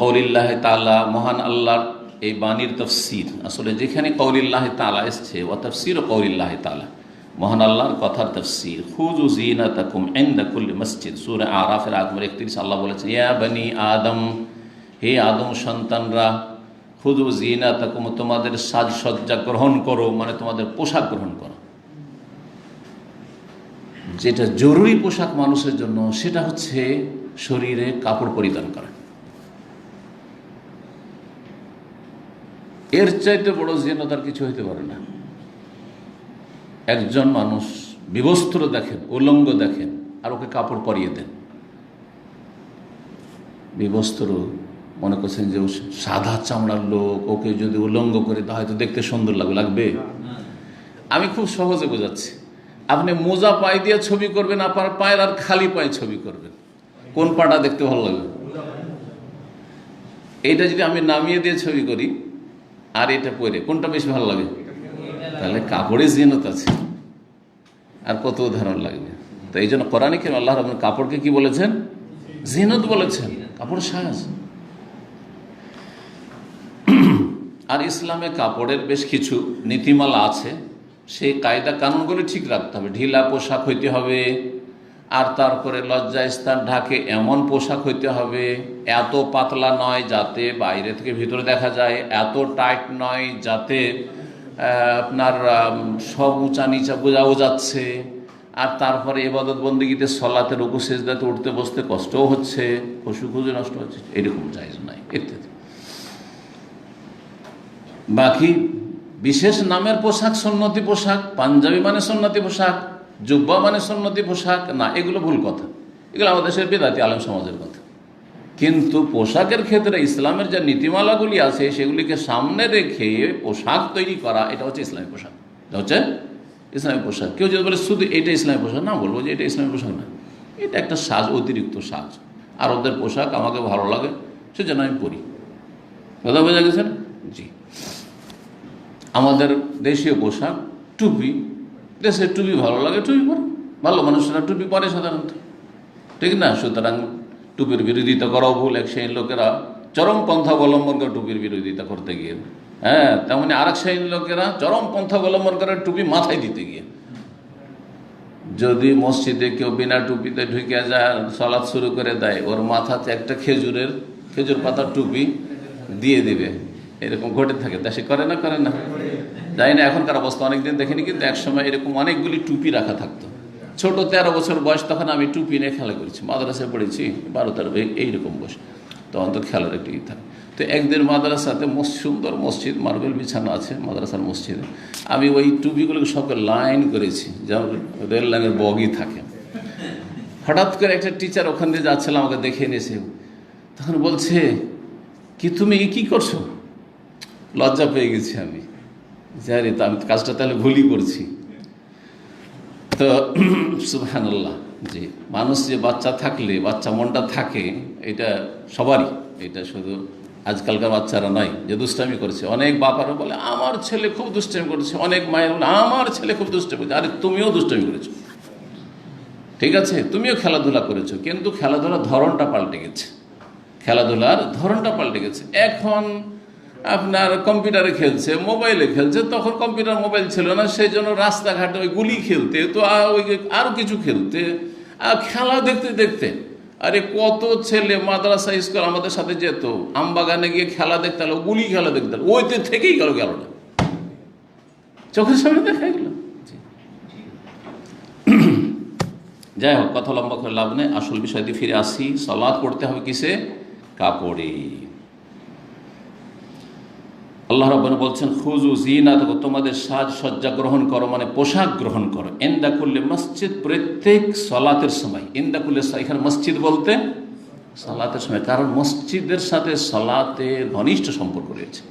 কওলিল্লাহ তাআলা, মহান আল্লাহর এই বাণীর তাফসীর, আসলে যেখানে কওলিল্লাহ তাআলা এসছে, ওয়া তাফসীর কওলিল্লাহ তাআলা, মহান আল্লাহর কথার তাফসীর। খুযু যিনাতাকুম ইনদা কুল্লি মসজিদ, সূরা আরাফের আয়াত নম্বর 31 আল্লাহ বলেছেন, ইয়া বনি আদম, হে আদম সন্তানরা, খুযু যিনাতাকুম, তোমাদের সাজসজ্জা গ্রহণ করো, মানে তোমাদের পোশাক গ্রহণ করো। যেটা জরুরি পোশাক মানুষের জন্য সেটা হচ্ছে শরীরে কাপড় পরিধান করা। এর চাইতে বড় জিনাতার কিছু হইতে পারে না। একজন মানুষ বিবস্ত্র দেখেন, উলঙ্গ দেখেন, আর ওকে কাপড় পরিয়ে দেন। বিবস্ত্র মনে করছেন যে সাদা চামড়ার লোক, ওকে যদি উলঙ্গ করে তা হয়তো দেখতে সুন্দর লাগবে। আমি খুব সহজে বোঝাচ্ছি। আপনি মোজা পায়ে দিয়ে ছবি করবেন, আপনার পায়ের আর খালি পায়ে ছবি করবেন, কোন পাটা দেখতে ভালো লাগবে? এইটা যদি আমি নামিয়ে দিয়ে ছবি করি আর এটা পরে, কোনটা বেশি ভালো লাগে? তাহলে কাপড়ে জিনত আছে, আর কত উদাহরণ লাগবে। তো এই জন্য কোরআনে কেন আল্লাহ রাব্বুল কাপড়কে কি বলেছেন? জিনত বলেছেন, কাপড় সাজ। আর ইসলামে কাপড়ের বেশ কিছু নীতিমালা আছে, সেই কায়দা কানুনগুলি ঠিক রাখতে হবে। ঢিলা পোশাক হইতে হবে, আর তারপরে লজ্জাস্থান ঢাকে এমন পোশাক হইতে হবে, এত পাতলা নয় যাতে বাইরে থেকে ভিতরে দেখা যায়, এত টাইট নয় যাতে আপনার সব উঁচা নিচা বোঝাও যাচ্ছে, আর তারপরে ইবাদত বন্দেগীতে সলাতে রুকু সিজদাতে উঠতে বসতে কষ্টও হচ্ছে, খুশু নষ্ট হচ্ছে, এরকম জায়েজ নাই ইত্যাদি। বাকি বিশেষ নামের পোশাক সুন্নতি পোশাক, পাঞ্জাবি মানে সুন্নতি পোশাক, জুব্বা মানে সুন্নতি পোশাক না, এগুলো ভুল কথা। এগুলো আমাদের দেশের বেদাতি আলেম সমাজের কথা। কিন্তু পোশাকের ক্ষেত্রে ইসলামের যে নীতিমালাগুলি আছে সেগুলিকে সামনে রেখে পোশাক তৈরি করা, এটা হচ্ছে ইসলামী পোশাক। এটা হচ্ছে ইসলামী পোশাক। কেউ যদি বলে শুধু এটা ইসলামী পোশাক, না, বলবো যে এটা ইসলামী পোশাক না, এটা একটা সাজ, অতিরিক্ত সাজ। আর ওদের পোশাক আমাকে ভালো লাগে, সেজন্য আমি পরি। কথা বোঝা গেছে না? জি। আমাদের দেশীয় পোশাক টুপি, দেশের টুপি ভালো লাগে, টুপি পরে, ভালো মানুষেরা টুপি পরে সাধারণত, ঠিক না? সুতরাং টুপির বিরোধিতা করাও ভুল। এক শ্রেণীর লোকেরা চরম পন্থা অবলম্বন করে টুপির বিরোধিতা করতে গিয়ে, হ্যাঁ, তেমনি আরেক শ্রেণীর লোকেরা চরম পন্থা অবলম্বন করে টুপি মাথায় দিতে গিয়ে। যদি মসজিদে কেউ বিনা টুপিতে ঢুকে যায়, সালাত শুরু করে দেয়, ওর মাথাতে একটা খেজুর পাতার টুপি দিয়ে দিবে, এরকম ঘটে থাকে। দেশে করে না? করে না? জানি না এখনকার অবস্থা, অনেকদিন দেখিনি, কিন্তু একসময় এরকম অনেকগুলি টুপি রাখা থাকতো। ছোট 13 বছর বয়স, তখন আমি টুপি নিয়ে খেলা করেছি, মাদ্রাসায় পড়েছি 12-13, এইরকম বয়স, তখন তো খেলার একটি থাকে। তো একদিন মাদ্রাসাতে সুন্দর মসজিদ, মার্বেল বিছানো আছে মাদ্রাসার মসজিদে, আমি ওই টুপিগুলোকে সবকে লাইন করেছি, যেমন রেল লাইনের বগি থাকে। হঠাৎ করে একটা টিচার ওখান দিয়ে যাচ্ছিল, আমাকে দেখে নিয়েছে, তখন বলছে, কি তুমি কি করছো? লজ্জা পেয়ে গেছি আমি, জানি তো আমি কাজটা তাহলে ভুলই করছি। তো সুবহানাল্লাহ, জি, মানুষ যে বাচ্চা থাকলে, বাচ্চা মনটা থাকে, এটা সবারই, এটা শুধু আজকালকার বাচ্চারা নয় যে দুষ্টামি করেছে। অনেক বাপারা বলে আমার ছেলে খুব দুষ্টামি করেছে, অনেক মায়ের বলে আমার ছেলে খুব দুষ্টামি করেছে। আরে তুমিও দুষ্টামি করেছো, ঠিক আছে, তুমিও খেলাধুলা করেছো, কিন্তু খেলাধুলার ধরনটা পাল্টে গেছে, খেলাধুলার ধরনটা পাল্টে গেছে। এখন আপনার কম্পিউটারে খেলছে, মোবাইলে খেলছে, তখন কম্পিউটার মোবাইল ছিল না, সেই জন্য রাস্তাঘাটে ওই গুলি খেলতে, তো ওই আরও কিছু খেলতে, আর খেলা দেখতে দেখতে, আরে কত ছেলে মাদ্রাসা স্কুল আমাদের সাথে যেত, আমবাগানে গিয়ে খেলা দেখতে হলো, গুলি খেলা দেখতে হলো, ওইতে থেকেই গেল না, চোখের সামনে দেখা গেল। যাই হোক, কথা লম্বা করে লাভ নেই, আসল বিষয়টি ফিরে আসি। সালাত পড়তে হবে কিসে? কাপড়ে। আল্লাহ রাব্বুল বলছেন, খুযু যিনাতাকুম, তোমাদের সাজসজ্জা গ্রহণ করো, মানে পোশাক গ্রহণ করো, ইনদা কুল্লি মসজিদ, প্রত্যেক সালাতের সময়। ইনদা কুল্লি, এখানে মসজিদ বলতে সালাতের সময়, কারণ মসজিদের সাথে সালাতের ঘনিষ্ঠ সম্পর্ক রয়েছে।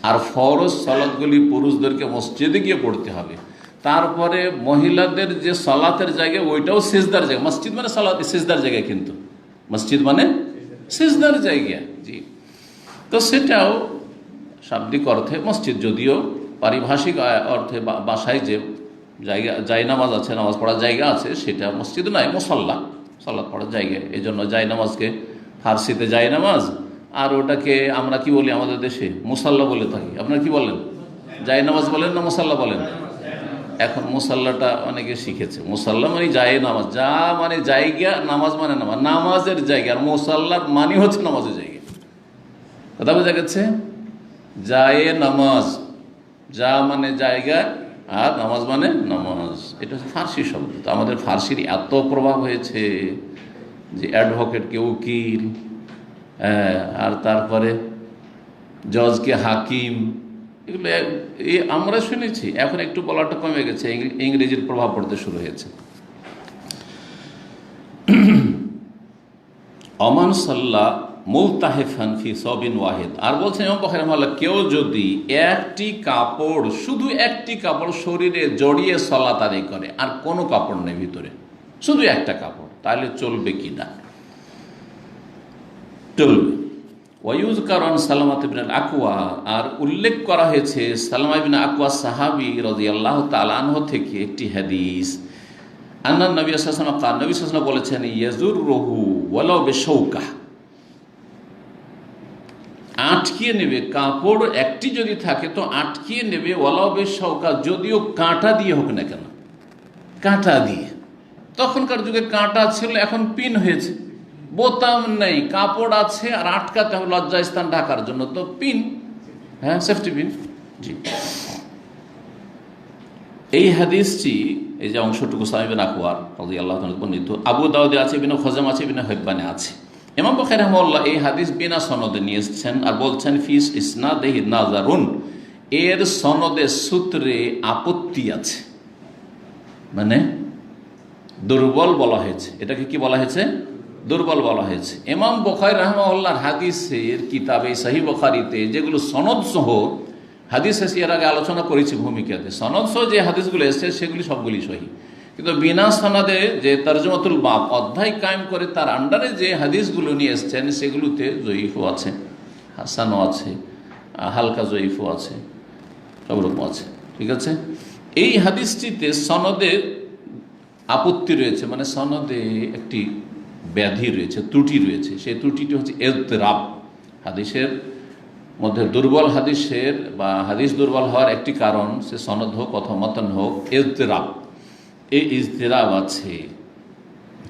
আর ফরজ সালাতগুলি পুরুষদেরকে মসজিদে গিয়ে পড়তে হবে। তারপরে মহিলাদের যে সালাতের জায়গা, ওইটাও সিজদার জায়গা। মসজিদ মানে সালাত, সিজদার জায়গা, কিন্তু মসজিদ মানে সিজদার জায়গা। জি, তো সেটাও শাব্দিক অর্থে মসজিদ, যদিও পারিভাষিক অর্থে বাসায় যে জায়গা, জায়নামাজ আছে, নামাজ পড়ার জায়গা আছে, সেটা মসজিদ নয়, মুসাল্লা, সালাত পড়ার জায়গা। এই জন্য জায়নামাজকে ফার্সিতে জায়নামাজ, আর ওটাকে আমরা কি বলি আমাদের দেশে? মুসাল্লা বলে থাকি। আপনারা কি বলেন? জায়নামাজ বলেন না মুসাল্লা বলেন? এখন মুসাল্লাটা অনেকে শিখেছে। মুসাল্লা মানে জায়নামাজ, যা মানে জায়গা, নামাজ মানে নামাজ, নামাজের জায়গা, আর মুসাল্লার মানে হচ্ছে নামাজের জায়গা। কথা বোঝা গেছে? জায়ে নামাজ, যা মানে জায়গা, আর নামাজ মানে নামাজ। এটা হচ্ছে ফার্সি শব্দ। তো আমাদের ফার্সির এত প্রভাব হয়েছে যে অ্যাডভোকেটকে উকিল, আর তারপরে জজকে হাকিম, এগুলো আমরা শুনেছি। এখন একটু বলাটা কমে গেছে, ইংরেজির প্রভাব পড়তে শুরু হয়েছে। অমান সাল্লাহ মুলতাহিফান ফি সবিন ওয়াহিদ, আর বলছেন ইমাম বুখারী রাহিমাহুল্লাহ, কেউ যদি একটি কাপড়, শুধু একটি কাপড় শরীরে জড়িয়ে সালাত আদায় করে, আর কোনো কাপড় নেই ভিতরে, শুধু একটা কাপড়, তাহলে চলবে কি না? চলবে। ওয়ায়ুযকারু আন সালামাত ইবনে আল আকওয়া, আর উল্লেখ করা হয়েছে সালামা ইবনে আকওয়া সাহাবী রাদিয়াল্লাহু তাআলা আনহু থেকে একটি হাদিস, আন্নান নবী সাল্লাল্লাহু আলাইহি ওয়াসাল্লাম নবী সাল্লাল্লাহু আলাইহি ওয়াসাল্লাম বলেছেন, ইয়াজুররুহু ওয়ালাউ বিশাওকাহ, আটকিয়ে নেবে, কাপড় একটি যদি থাকে তো আটকিয়ে নেবে, ওয়ালাউ বিশাওকাহ, যদিও কাঁটা দিয়ে হোক না কেন, কাঁটা দিয়ে। তখনকার যুগে কাঁটা ছিল, এখন পিন হয়েছে, বোতাম নেই, কাপড় আছে আর আটকাতে হবে লজ্জাস্থান ঢাকার জন্য, তো পিন, হ্যাঁ, সেফটি পিন। জি, এই হাদিসটি, এই যে অংশটুকু সালামা ইবনে আকওয়া রাদিয়াল্লাহু তাআলা বর্ণিত, আবু দাউদে আছে, ইবনে খুজাইমা আছে, ইবনে হিব্বানে আছে। ইমাম বুখারী রাহিমাহুল্লাহ এই হাদিস বিনা সনদে নিয়ে এসেছেন, আর বলছেন ফিস ইসনাদিহি নাযারুন, এর সনদে সূত্রে আপত্তি আছে, মানে দুর্বল বলা হয়েছে। এটাকে কি বলা হয়েছে? দুর্বল বলা হয়েছে। ইমাম বুখারী রাহিমাহুল্লাহর হাদিসের কিতাবে সহিহ বুখারীতে যেগুলো সনদ সহ হাদিস এসে, এর আগে আলোচনা করেছি ভূমিকাতে, সনদ সহ যে হাদিসগুলো এসেছে সেগুলি সবগুলি সহিহ, কিন্তু বিনা সনদে যে তরজমাতুল বাব অধ্যায় কায়েম করে তার আন্ডারে যে হাদিসগুলো নিয়ে এসেছেন সেগুলোতে জয়ীফও আছে, হাসানও আছে, হালকা জয়ীফও আছে, সব রকম আছে। ঠিক আছে, এই হাদিসটিতে সনদে আপত্তি রয়েছে, মানে সনদে একটি ব্যাধি রয়েছে, ত্রুটি রয়েছে। সেই ত্রুটিটি হচ্ছে ইজতিরাব। হাদিসের মধ্যে দুর্বল হাদিসের বা হাদিস দুর্বল হওয়ার একটি কারণ, সে সনদ হোক অথবা মতন হোক, ইজতিরাব। এই ইজতিরাব আছে,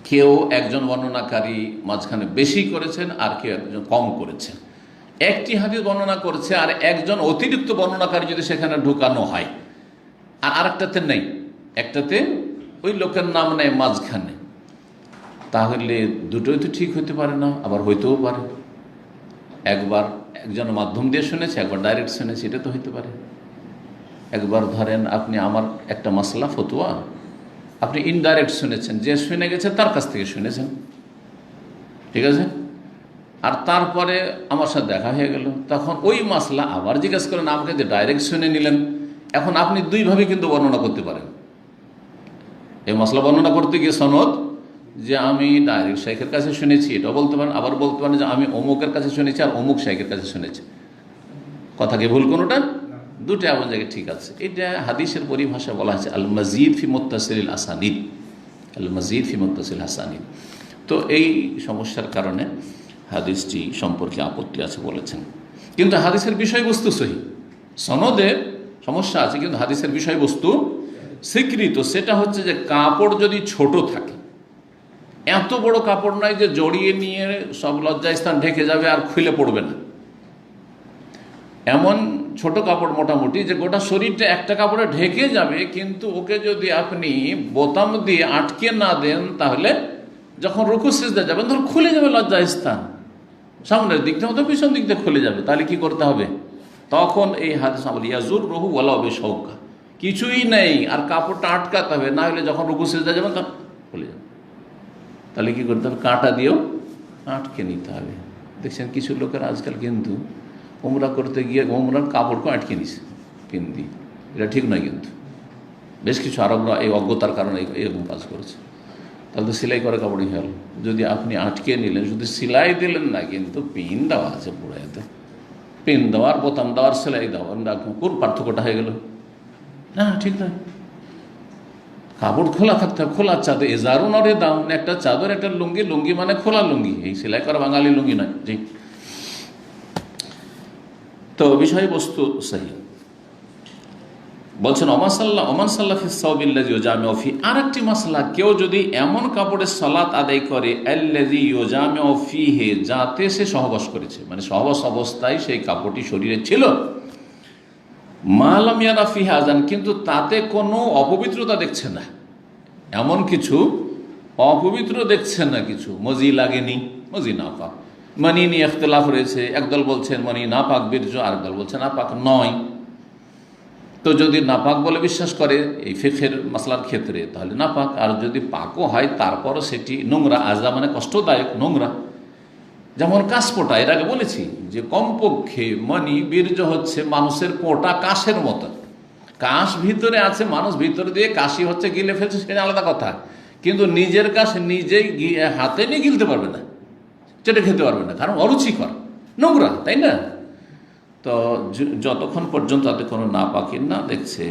কেউ একজন বর্ণনাকারী মাঝখানে বেশি করেছেন আর কেউ একজন কম করেছেন। একটি হাদিস বর্ণনা করেছে আর একজন অতিরিক্ত বর্ণনাকারী যদি সেখানে ঢুকানো হয়, আর আরেকটাতে নেই, একটাতে ওই লোকের নাম নেই মাঝখানে, তাহলে দুটোই তো ঠিক হতে পারে না, আবার হইতেও পারে। একবার একজন মাধ্যম দিয়ে শুনেছে, একবার ডাইরেক্ট শুনেছে, এটা তো হইতে পারে। একবার ধরেন আপনি আমার একটা মাসলা ফতোয়া আপনি ইনডাইরেক্ট শুনেছেন, যে শুনে গেছে তার কাছ থেকে শুনেছেন, ঠিক আছে, আর তারপরে আমার সাথে দেখা হয়ে গেল, তখন ওই মাসলা আবার জিজ্ঞেস করেন আমাকে, যে ডাইরেক্ট শুনে নিলেন। এখন আপনি দুইভাবে কিন্তু বর্ণনা করতে পারেন। এই মসলা বর্ণনা করতে গিয়ে সনদ, যে আমি ডাইরেক্ট শেখের কাছে শুনেছি, এটাও বলতে পারেন, আবার বলতে পারেন যে আমি অমুকের কাছে শুনেছি আর অমুক শেখের কাছে শুনেছি। কথা কি ভুল কোনোটা? দুটো এমন জায়গায় ঠিক আছে। এটা হাদিসের পরিভাষা বলা হয়েছে আল মাজিদ ফি মুত্তাসিল আসানিদ, আল মাজিদ ফি মুত্তাসিল আসানিদ। তো এই সমস্যার কারণে হাদিসটি সম্পর্কে আপত্তি আছে বলেছেন, কিন্তু হাদিসের বিষয়বস্তু সহি। সনদে সমস্যা আছে কিন্তু হাদিসের বিষয়বস্তু স্বীকৃত। সেটা হচ্ছে যে কাপড় যদি ছোট থাকে, এত বড় কাপড় নয় যে জড়িয়ে নিয়ে সব লজ্জাস্থান ঢেকে যাবে আর খুলে পড়বে না, এমন ছোট কাপড় মোটামুটি যে গোটা শরীরটা একটা কাপড়ে ঢেকে যাবে, কিন্তু ওকে যদি আপনি বোতাম দিয়ে আটকে না দেন তাহলে যখন রুকু সিজদা যাবেন তখন খুলে যাবে লজ্জাস্থান, সামনের দিক থেকে অথবা পিছন দিক দিয়ে খুলে যাবে। তাহলে কি করতে হবে? তখন এই হাদিস বলি ইয়াজুররুহু ওয়ালাউ বিশাওকা, কিছুই নেই আর কাপড়টা আটকাতে হবে, না হলে যখন রুকু সিজদা যাবেন তখন খুলে যাবে। তাহলে কি করতে হবে? কাঁটা দিয়েও আটকে নিতে হবে। দেখছেন কিছু লোকের আজকাল কিন্তু উমরা করতে গিয়ে উমরার কাপড়কে আটকে নিছে পিন দিয়ে, এটা ঠিক নয়। কিন্তু বেশ কিছু আরবরা এই অজ্ঞতার কারণে এরকম কাজ করেছে। তাহলে তো সেলাই করা কাপড়ই হল। যদি আপনি আটকে নিলেন, শুধু সেলাই দিলেন না, কিন্তু পিন দেওয়া আছে পুরো, এতে পিন দেওয়ার, বোতাম দেওয়ার, সেলাই দেওয়ার, কোন পার্থক্যটা হয়ে গেল? না, ঠিক নয়। কাপড় খোলা থাকতে হবে, খোলা চাদর, এজারও নরে দাম, একটা চাদর একটা লুঙ্গি, লুঙ্গি মানে খোলা লুঙ্গি, এই সেলাই করা বাঙালি লুঙ্গি নয়। জি, তো বিষয়বস্তু সহি। বলছেন ওমান সাল্লাহ ফি সাওবিল্লাযী ইউজামিউ ফি, আর একটি মাসলা, কেউ যদি এমন কাপড়ের সালাত আদায় করে আল্লাযী ইউজামিউ ফিহি, যাতে সে সহবাস করেছে, মানে সহবাস অবস্থায় সেই কাপড়টি শরীরে ছিল, মালাম ইয়ারা ফিহা আযান, কিন্তু তাতে কোনো অপবিত্রতা দেখছে না, এমন কিছু অপবিত্র দেখছে না, কিছু মজি লাগেনি, মজি না পাক। মানি নিয়ে ইখতিলাফ রয়েছে, একদল বলছেন মানি না পাক বীর্য, আরেকদল বলছে না পাক নয়। তো যদি নাপাক বলে বিশ্বাস করে এই ফিকহের মাসলার ক্ষেত্রে তাহলে নাপাক, আর যদি পাকও হয় তারপরও সেটি নোংরা, আজা মানে কষ্টদায়ক নোংরা। যেমন কাশপোটা, এর আগে বলেছি যে কমপক্ষে মানি বীর্য হচ্ছে মানুষের পোটা কাশের মতো, কাশ ভিতরে আছে, মানুষ ভিতরে দিয়ে কাশি হচ্ছে গিলে ফেলছে, সেটা আলাদা কথা, কিন্তু নিজের কাশ নিজেই হাতে নিয়ে গিলতে পারবে না, চেটে খেতে পারবে না, কারণ অরুচিকর নোংরা, তাই না? তো যতক্ষণ পর্যন্ত তাতে কোনো নাপাকি না দেখছে,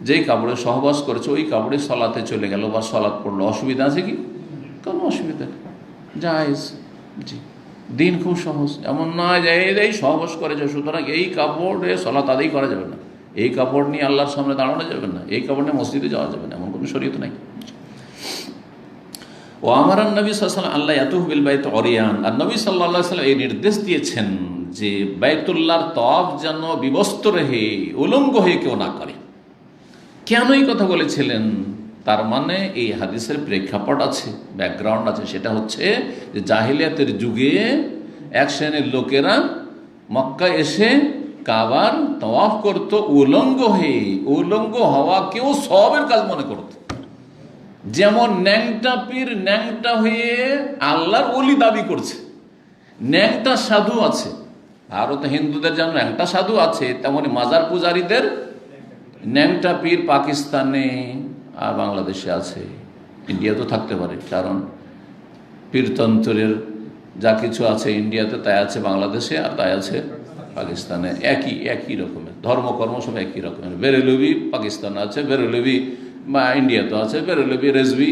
যেই কাপড়ে সহবাস করেছে ওই কাপড়ে সলাতে চলে গেল বা সলাৎ পড়লো, অসুবিধা আছে কি? কোনো অসুবিধা নেই, জায়েজ। জি, দিন খুব সহজ, এমন নয় যে এই সহবাস করেছে সুতরাং এই কাপড়ে সলাৎ আদায় করা যাবে না, এই কাপড় নিয়ে আল্লাহর সামনে দাঁড়ানো যাবে না, এই কাপড় নিয়ে মসজিদে যাওয়া যাবে না, এমন কোনো শরীয়ত নাই। ও আমার নবী সাল্লাল্লাহু আলাইহি ওয়াসাল্লাম আল্লাহ ইয়াতুফ বিল বাইত অরিয়ান, আর নবী সাল্লাল্লাহু আলাইহি ওয়াসাল্লাম এই নির্দেশ দিয়েছেন যে বাইতুল্লাহর তওয়াফ যেন বিবস্ত্র হয়ে উলঙ্গ হয়ে কেউ না করে। কেন এই কথা বলেছিলেন? তার মানে এই হাদিসের প্রেক্ষাপট আছে, ব্যাকগ্রাউন্ড আছে, সেটা হচ্ছে যে জাহিলিয়াতের যুগে এক শ্রেণীর লোকেরা মক্কা এসে কাবার তওয়াফ করত উলঙ্গ হয়ে, উলঙ্গ হওয়াকেও সওয়াবের কাজ মনে করত। যেমন ন্যাংটা পীর ন্যাংটা হয়ে আল্লাহর ওলি দাবি করছে, ন্যাংটা সাধু আছে, ভারতে হিন্দুদের যেমন ন্যাংটা সাধু আছে, তেমনি মাজার পূজারীদের ন্যাংটা পীর পাকিস্তানে আর বাংলাদেশে আছে, ইন্ডিয়াতেও থাকতে পারে, কারণ পীরতন্ত্রের যা কিছু আছে ইন্ডিয়াতে তাই আছে বাংলাদেশে, আর তাই আছে পাকিস্তানে, একই রকমের ধর্মকর্ম সব একই রকমের। বেরেলভি পাকিস্তানে আছে, বেরেলভি বা ইন্ডিয়াতেও আছে, বেরেলভি রেজভি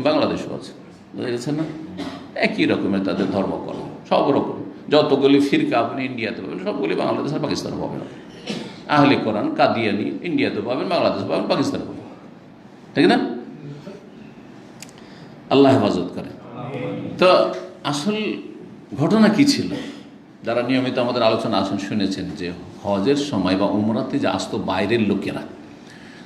বাংলাদেশেও আছে, বুঝা গেছে না? একই রকমের তাদের ধর্মকর্ম, সব রকম যতগুলি ফিরকা আপনি ইন্ডিয়াতে পাবেন সবগুলি বাংলাদেশ আর পাকিস্তানে পাবেন। আহলে কোরআন কাদিয়ানি ইন্ডিয়াতে পাবেন, বাংলাদেশে পাবেন, পাকিস্তানে পাবেন, ঠিক না? আল্লাহ হেফাজত করে। তো আসল ঘটনা কি ছিল? যারা নিয়মিত আমাদের আলোচনা আছেন শুনেছেন যে হজের সময় বা উমরাতে যে আসতো বাইরের লোকেরা,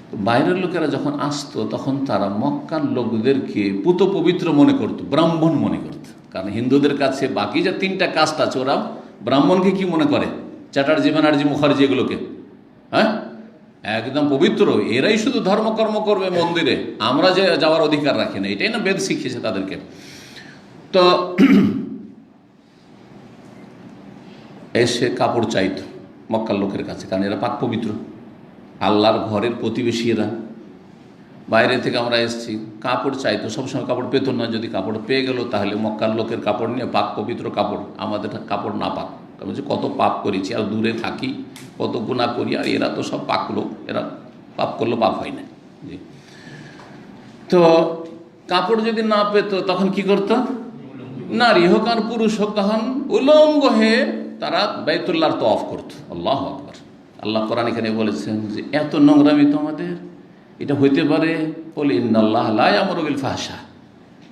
তো বাইরের লোকেরা যখন আসতো তখন তারা মক্কার লোকদেরকে পুত পবিত্র মনে করত, ব্রাহ্মণ মনে করত। কারণ হিন্দুদের কাছে বাকি যে তিনটা কাস্ট আছে ওরা ব্রাহ্মণকে কি মনে করে? চ্যাটার্জি ব্যানার্জি মুখার্জি এগুলোকে, হ্যাঁ, একদম পবিত্র, এরাই শুধু ধর্মকর্ম করবে মন্দিরে, আমরা যে যাওয়ার অধিকার রাখি না, এটাই না বেদ শিখিয়েছে তাদেরকে। তো এসে কাপড় চাইতো মক্কার লোকের কাছে, কারণ এরা পাক পবিত্র, আল্লাহর ঘরের প্রতিবেশী এরা। বাইরে থেকে আমরা এসেছি, কাপড় চাইতো, সবসময় কাপড় পেত না, যদি কাপড় পেয়ে গেল তাহলে মক্কার লোকের কাপড় নিয়ে পাক পবিত্র কাপড়, আমাদের কাপড় না পাক, কারণ কত পাপ করেছি আর দূরে থাকি, কত গুনাহ করি, আর এরা তো সব পাক লোক, এরা পাপ করলেও পাপ হয় না। জি, তো কাপড় যদি না পেত তখন কি করতো? নারী হোক আর পুরুষ হোক তখন উলঙ্গ হয়ে তারা বাইতুল্লাহর তওয়াফ করতো। আল্লাহু আকবার। আল্লাহ কোরআন এখানে বলেছেন যে এত নোংরামি তোমাদের, এটা হইতে পারে? বলে ইন্নাল্লাহ লা ইয়ামুরু বিল ফাহশা,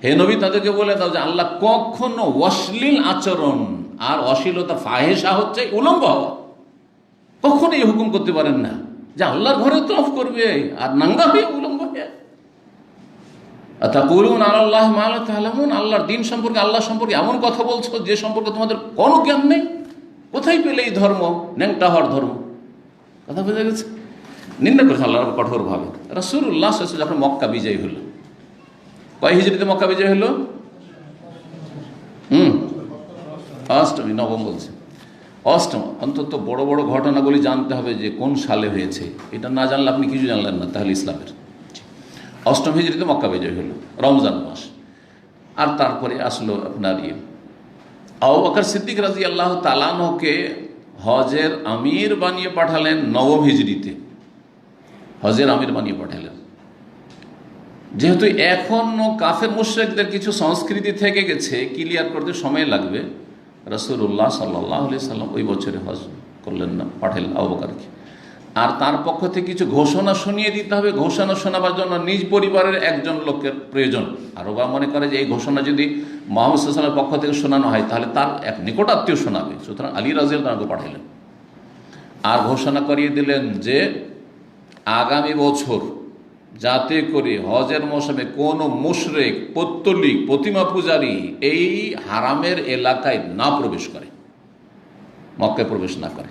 হে নবী তাদেরকে বলে দাও যে আল্লাহ কখনো অশ্লীল আচরণ আর অশ্লীলতা, ফাহেসা হচ্ছে উলঙ্গ হওয়া, কখনো এই হুকুম করতে পারেন না যে আল্লাহর ঘরে তওয়াফ করবে আর নাঙ্গা হয়ে উলঙ্গ হয়ে। আতাকুলুন আলাল্লাহি মা লা তা'লামুন, আল্লাহর দ্বীন সম্পর্কে, আল্লাহ সম্পর্কে এমন কথা বলছো যে সম্পর্কে তোমাদের কোনো জ্ঞান নেই। কোথায় পেলে এই ধর্ম, ন্যাংটা হওয়ার ধর্ম? কথা বোঝা গেছে? নিন্দা করেছে আল্লাহর কঠোরভাবে। রাসূলুল্লাহ সাল্লাল্লাহু আলাইহি ওয়াসাল্লাম যখন মক্কা বিজয় হলো, কয় হিজরিতে মক্কা বিজয় হলো? অষ্টমী, নবম বলছে, অষ্টম। অন্তত বড় বড় ঘটনাগুলি জানতে হবে যে কোন সালে হয়েছে, এটা না জানলে আপনি কিছু জানলেন না তাহলে ইসলামের। অষ্টম হিজরিতে মক্কা বিজয় হলো, রমজান মাস। আর তারপরে আসলো আপনার আবু বকর সিদ্দিক রাদিয়াল্লাহু তাআলা আনহুকে হজের আমির বানিয়ে পাঠালেন নবম হিজরিতে, হজের আমির বানিয়ে পাঠালেন। যেহেতু এখনো কাফের মুশরিকদের কিছু সংস্কৃতি থেকে গেছে, ক্লিয়ার করতে সময় লাগবে, রাসূলুল্লাহ সাল্লাল্লাহু আলাইহি সাল্লাম ওই বছরে হজ করলেন না, পাঠালেন আবু বকরকে। আর তার পক্ষ থেকে কিছু ঘোষণা শুনিয়ে দিতে হবে, ঘোষণা শোনাবার জন্য নিজ পরিবারের একজন লোকের প্রয়োজন। আরও বা মনে করে যে এই ঘোষণা যদি মুহাম্মদ সাল্লাল্লাহু আলাইহি ওয়াসাল্লামের পক্ষ থেকে শোনানো হয় তাহলে তার এক নিকট আত্মীয় শোনাবে, সুতরাং আলী রাদিয়াল্লাহু আনহু পাঠালেন। আর ঘোষণা করিয়ে দিলেন যে আগামী বছর যাতে করে হজের মৌসুমে কোনো মুশরিক, পৌত্তলিক, প্রতিমা পূজারী এই হারামের এলাকায় না প্রবেশ করে, মক্কায় প্রবেশ না করে।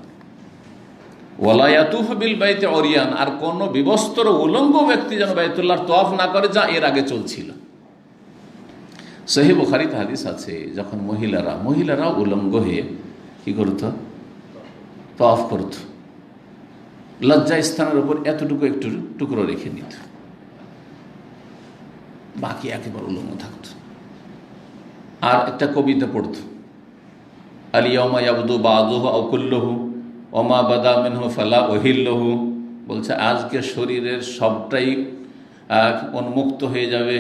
ওয়ালা ইয়াতুফু বিল বাইতি উরিয়ান, আর কোন বিবস্ত্র উলঙ্গ ব্যক্তি যেন বাইতুল্লাহর তওয়াফ না করে, যা এর আগে চলছিল। সহিহ বুখারীতে হাদিস আছে, যখন মহিলারা উলঙ্গ হয়ে কি করত, তওয়াফ করত, লজ্জা স্থানের উপর এতটুকু একটু টুকরো রেখে নিত, বাকি একেবারে উলঙ্গ থাকত। আর একটা কবিতা পড়ত, আল ইয়াউমা ইয়াবদু বাযুহু আও কুল্লুহু ওমা বাদা মিনহু ফালা উহিল্লুহু, বলছে আজকে শরীরের সবটাই উন্মুক্ত হয়ে যাবে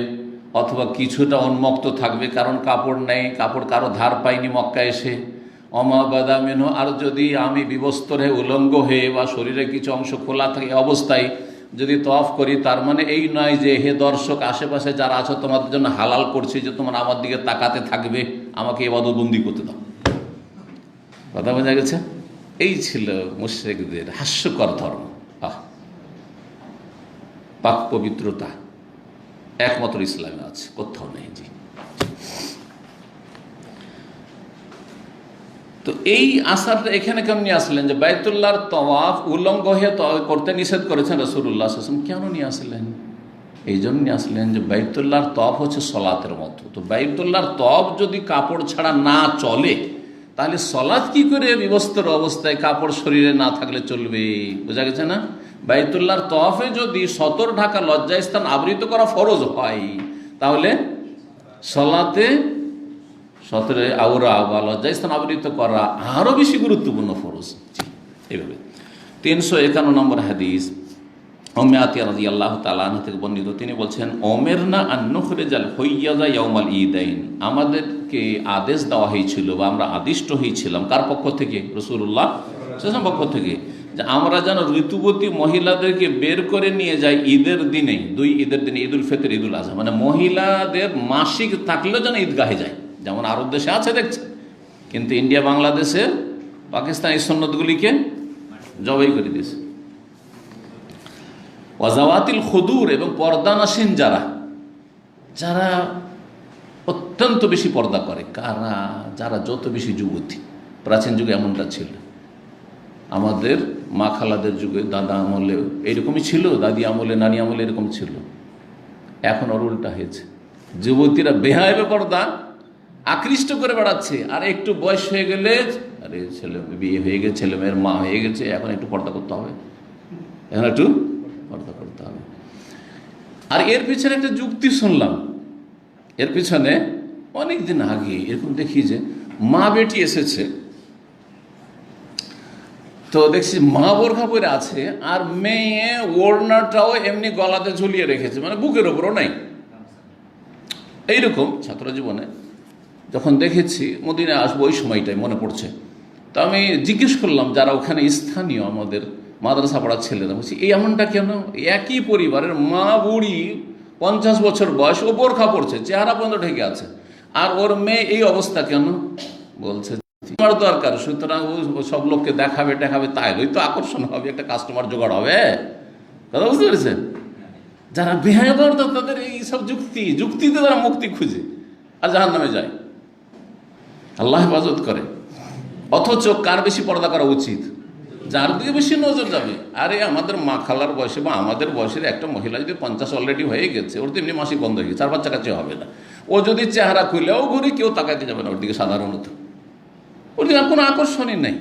অথবা কিছুটা উন্মুক্ত থাকবে, কারণ কাপড় নেই, কাপড় কারো ধার পাইনি মক্কায় এসে। অমা বাদা মিনহু, আর যদি আমি বিবস্ত্র হয়ে উলঙ্গ হয়ে বা শরীরে কিছু অংশ খোলা থাকে অবস্থায় যদি তওয়াফ করি, তার মানে এই নয় যে হে দর্শক আশেপাশে যারা আছো তোমাদের জন্য হালাল করছি যে তোমরা আমার দিকে তাকাতে থাকবে, আমাকে ইবাদতবন্দি করতে দাও। কথা বোঝা গেছে? এই ছিল মুশরিকদের হাস্যকর ধর্ম। পাক পবিত্রতা একমাত্র ইসলামে আছে, কোথাও নেই। জি, তো এই আসারটা এখানে কেন নিয়ে আসলেন যে বাইতুল্লাহর তওয়াফ উলঙ্গ হয়ে করতে নিষেধ করেছেন রাসূলুল্লাহ সাল্লাল্লাহু আলাইহি ওয়াসাল্লাম? কেন নিয়ে আসলেন? এই জন্য নিয়ে আসলেন যে বাইতুল্লাহর তওয়াফ হচ্ছে সলাতের মতো। তো বাইতুল্লাহর তওয়াফ যদি কাপড় ছাড়া না চলে, তাহলে সলাৎ কি করে বিবস্ত্র অবস্থায় কাপড় শরীরে না থাকলে চলবে? বোঝা গেছে না? বাইতুল্লাহর তওয়াফে যদি সতর ঢাকা লজ্জাস্থান আবৃত করা ফরজ হয়, তাহলে সলাতে সতরে আওরা বা লজ্জাস্থান আবৃত করা আরো বেশি গুরুত্বপূর্ণ ফরজ। এইভাবে 351 নম্বর হাদিস উম্মে আতিয়া রাদিয়াল্লাহু তাআলা আনহা থেকে বর্ণিত, তিনি বলছেন ওমেরনা আন নুখরিজাল হুইয়াযা ইয়াউমাল ঈদাইন, আমাদেরকে আদেশ দেওয়া হয়েছিল বা আমরা আদিষ্ট হয়েছিলাম কার পক্ষ থেকে? রাসূলুল্লাহ সাল্লাল্লাহু আলাইহি ওয়াসাল্লাম পক্ষ থেকে, যে আমরা যেন ঋতুবতী মহিলাদেরকে বের করে নিয়ে যাই ঈদের দিনে, দুই ঈদের দিনে, ঈদুল ফিতর, ঈদুল আযহা, মানে মহিলাদের মাসিক থাকলেও যেন ঈদগাহে যায়, যেমন আরব দেশে আছে দেখছে। কিন্তু ইন্ডিয়া, বাংলাদেশে, পাকিস্তান এই সুন্নতগুলিকে জবাই করে দিয়েছে। ওয়াজাওয়াতিল খুদুর, এবং পর্দানাসীন যারা অত্যন্ত বেশি পর্দা করে, যারা যত বেশি যুবতী। প্রাচীন যুগে এমনটা ছিল, আমাদের মা খালাদের যুগে, দাদা আমলে এইরকমই ছিল, দাদি আমলে, নানি আমলে এরকম ছিল। এখন ওর উল্টা হয়েছে, যুবতীরা বেহায়াবে পর্দা আকৃষ্ট করে বেড়াচ্ছে, আর একটু বয়স হয়ে গেলে আরে ছেলে বিয়ে হয়ে গেছে, ছেলে মেয়ের মা হয়ে গেছে, এখন একটু পর্দা করতে হবে, এখন একটু পর্দা করতে হবে। আর এর পিছনে একটা যুক্তি শুনলাম, এর পিছনে অনেক দিন আগে এরকম দেখি যে মা বেটি এসেছে, তো দেখছি মা বোরখা পরে আছে আর মেয়ে ওড়নাটাও এমনি গলাতে ঝুলিয়ে রেখেছে, মানে বুকের ওপরও নাই। এইরকম ছাত্র জীবনে যখন দেখেছি, মদিনায় আসবো ওই সময়টাই মনে পড়ছে, তো আমি জিজ্ঞেস করলাম যারা ওখানে স্থানীয় আমাদের মাদ্রাসা পড়ার ছেলেরা, বলছি এই এমনটা কেন? একই পরিবারের মা বুড়ি, 50 বছর বয়স, ও বোরখা পড়ছে, চেহারা পর্যন্ত ঢেকে আছে, আর ওর মেয়ে এই অবস্থা কেন? বলছে তোমার দরকার, সুতরাং ও সব লোককে দেখাবে তাইলেই তো আকর্ষণ হবে, একটা কাস্টমার জোগাড় হবে। কথা বুঝতে পেরেছেন? যারা বেহায়া তাদের এই সব যুক্তিতে তারা মুক্তি খুঁজে আর জাহান্নামে যায়, আল্লাহ হেফাজত করে। অথচ কার বেশি পর্দা করা উচিত? যার দিকে বেশি নজর যাবে। আরে আমাদের মা খালার বয়সে বা আমাদের বয়সের একটা মহিলা যদি 50 অলরেডি হয়ে গেছে, ওর তো এমনি মাসিক বন্ধ হয়ে গেছে, 4 বাচ্চা কাছে হবে না, ও যদি চেহারা খুলেও ঘুরে কেউ তাকাইতে যাবে না ওর দিকে, সাধারণত ওর দিকে কোনো আকর্ষণই নেই।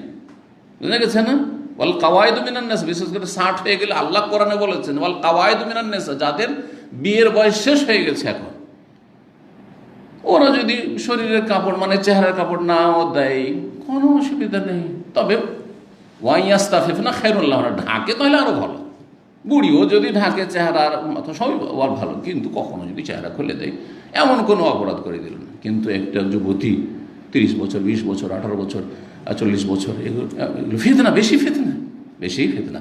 বুঝা গেছে না? ওয়াল কাওয়াইদু মিনান নাস, বিশেষ করে 60 হয়ে গেলে আল্লাহ কোরআনে বলেছেন ওয়াল কাওয়াইদু মিনান নাস, যাদের বিয়ের বয়স শেষ হয়ে গেছে এখন, ওরা যদি শরীরের কাপড় মানে চেহারার কাপড় নাও দেয় কোনো অসুবিধা নেই, তবে ওয়াইয়াস্তাফিফনা খায়রুল্লাহ, ঢাকে তাহলে আরো ভালো। বুড়িও যদি ঢাকে চেহারার সবই ভালো, কিন্তু কখনো যদি চেহারা খুলে দেয় এমন কোনো অপরাধ করে দিল না। কিন্তু একটা যুবতী 30 বছর, 20 বছর, 18 বছর, 40 বছর, এগুলো ফিতনা, বেশি ফিতনা।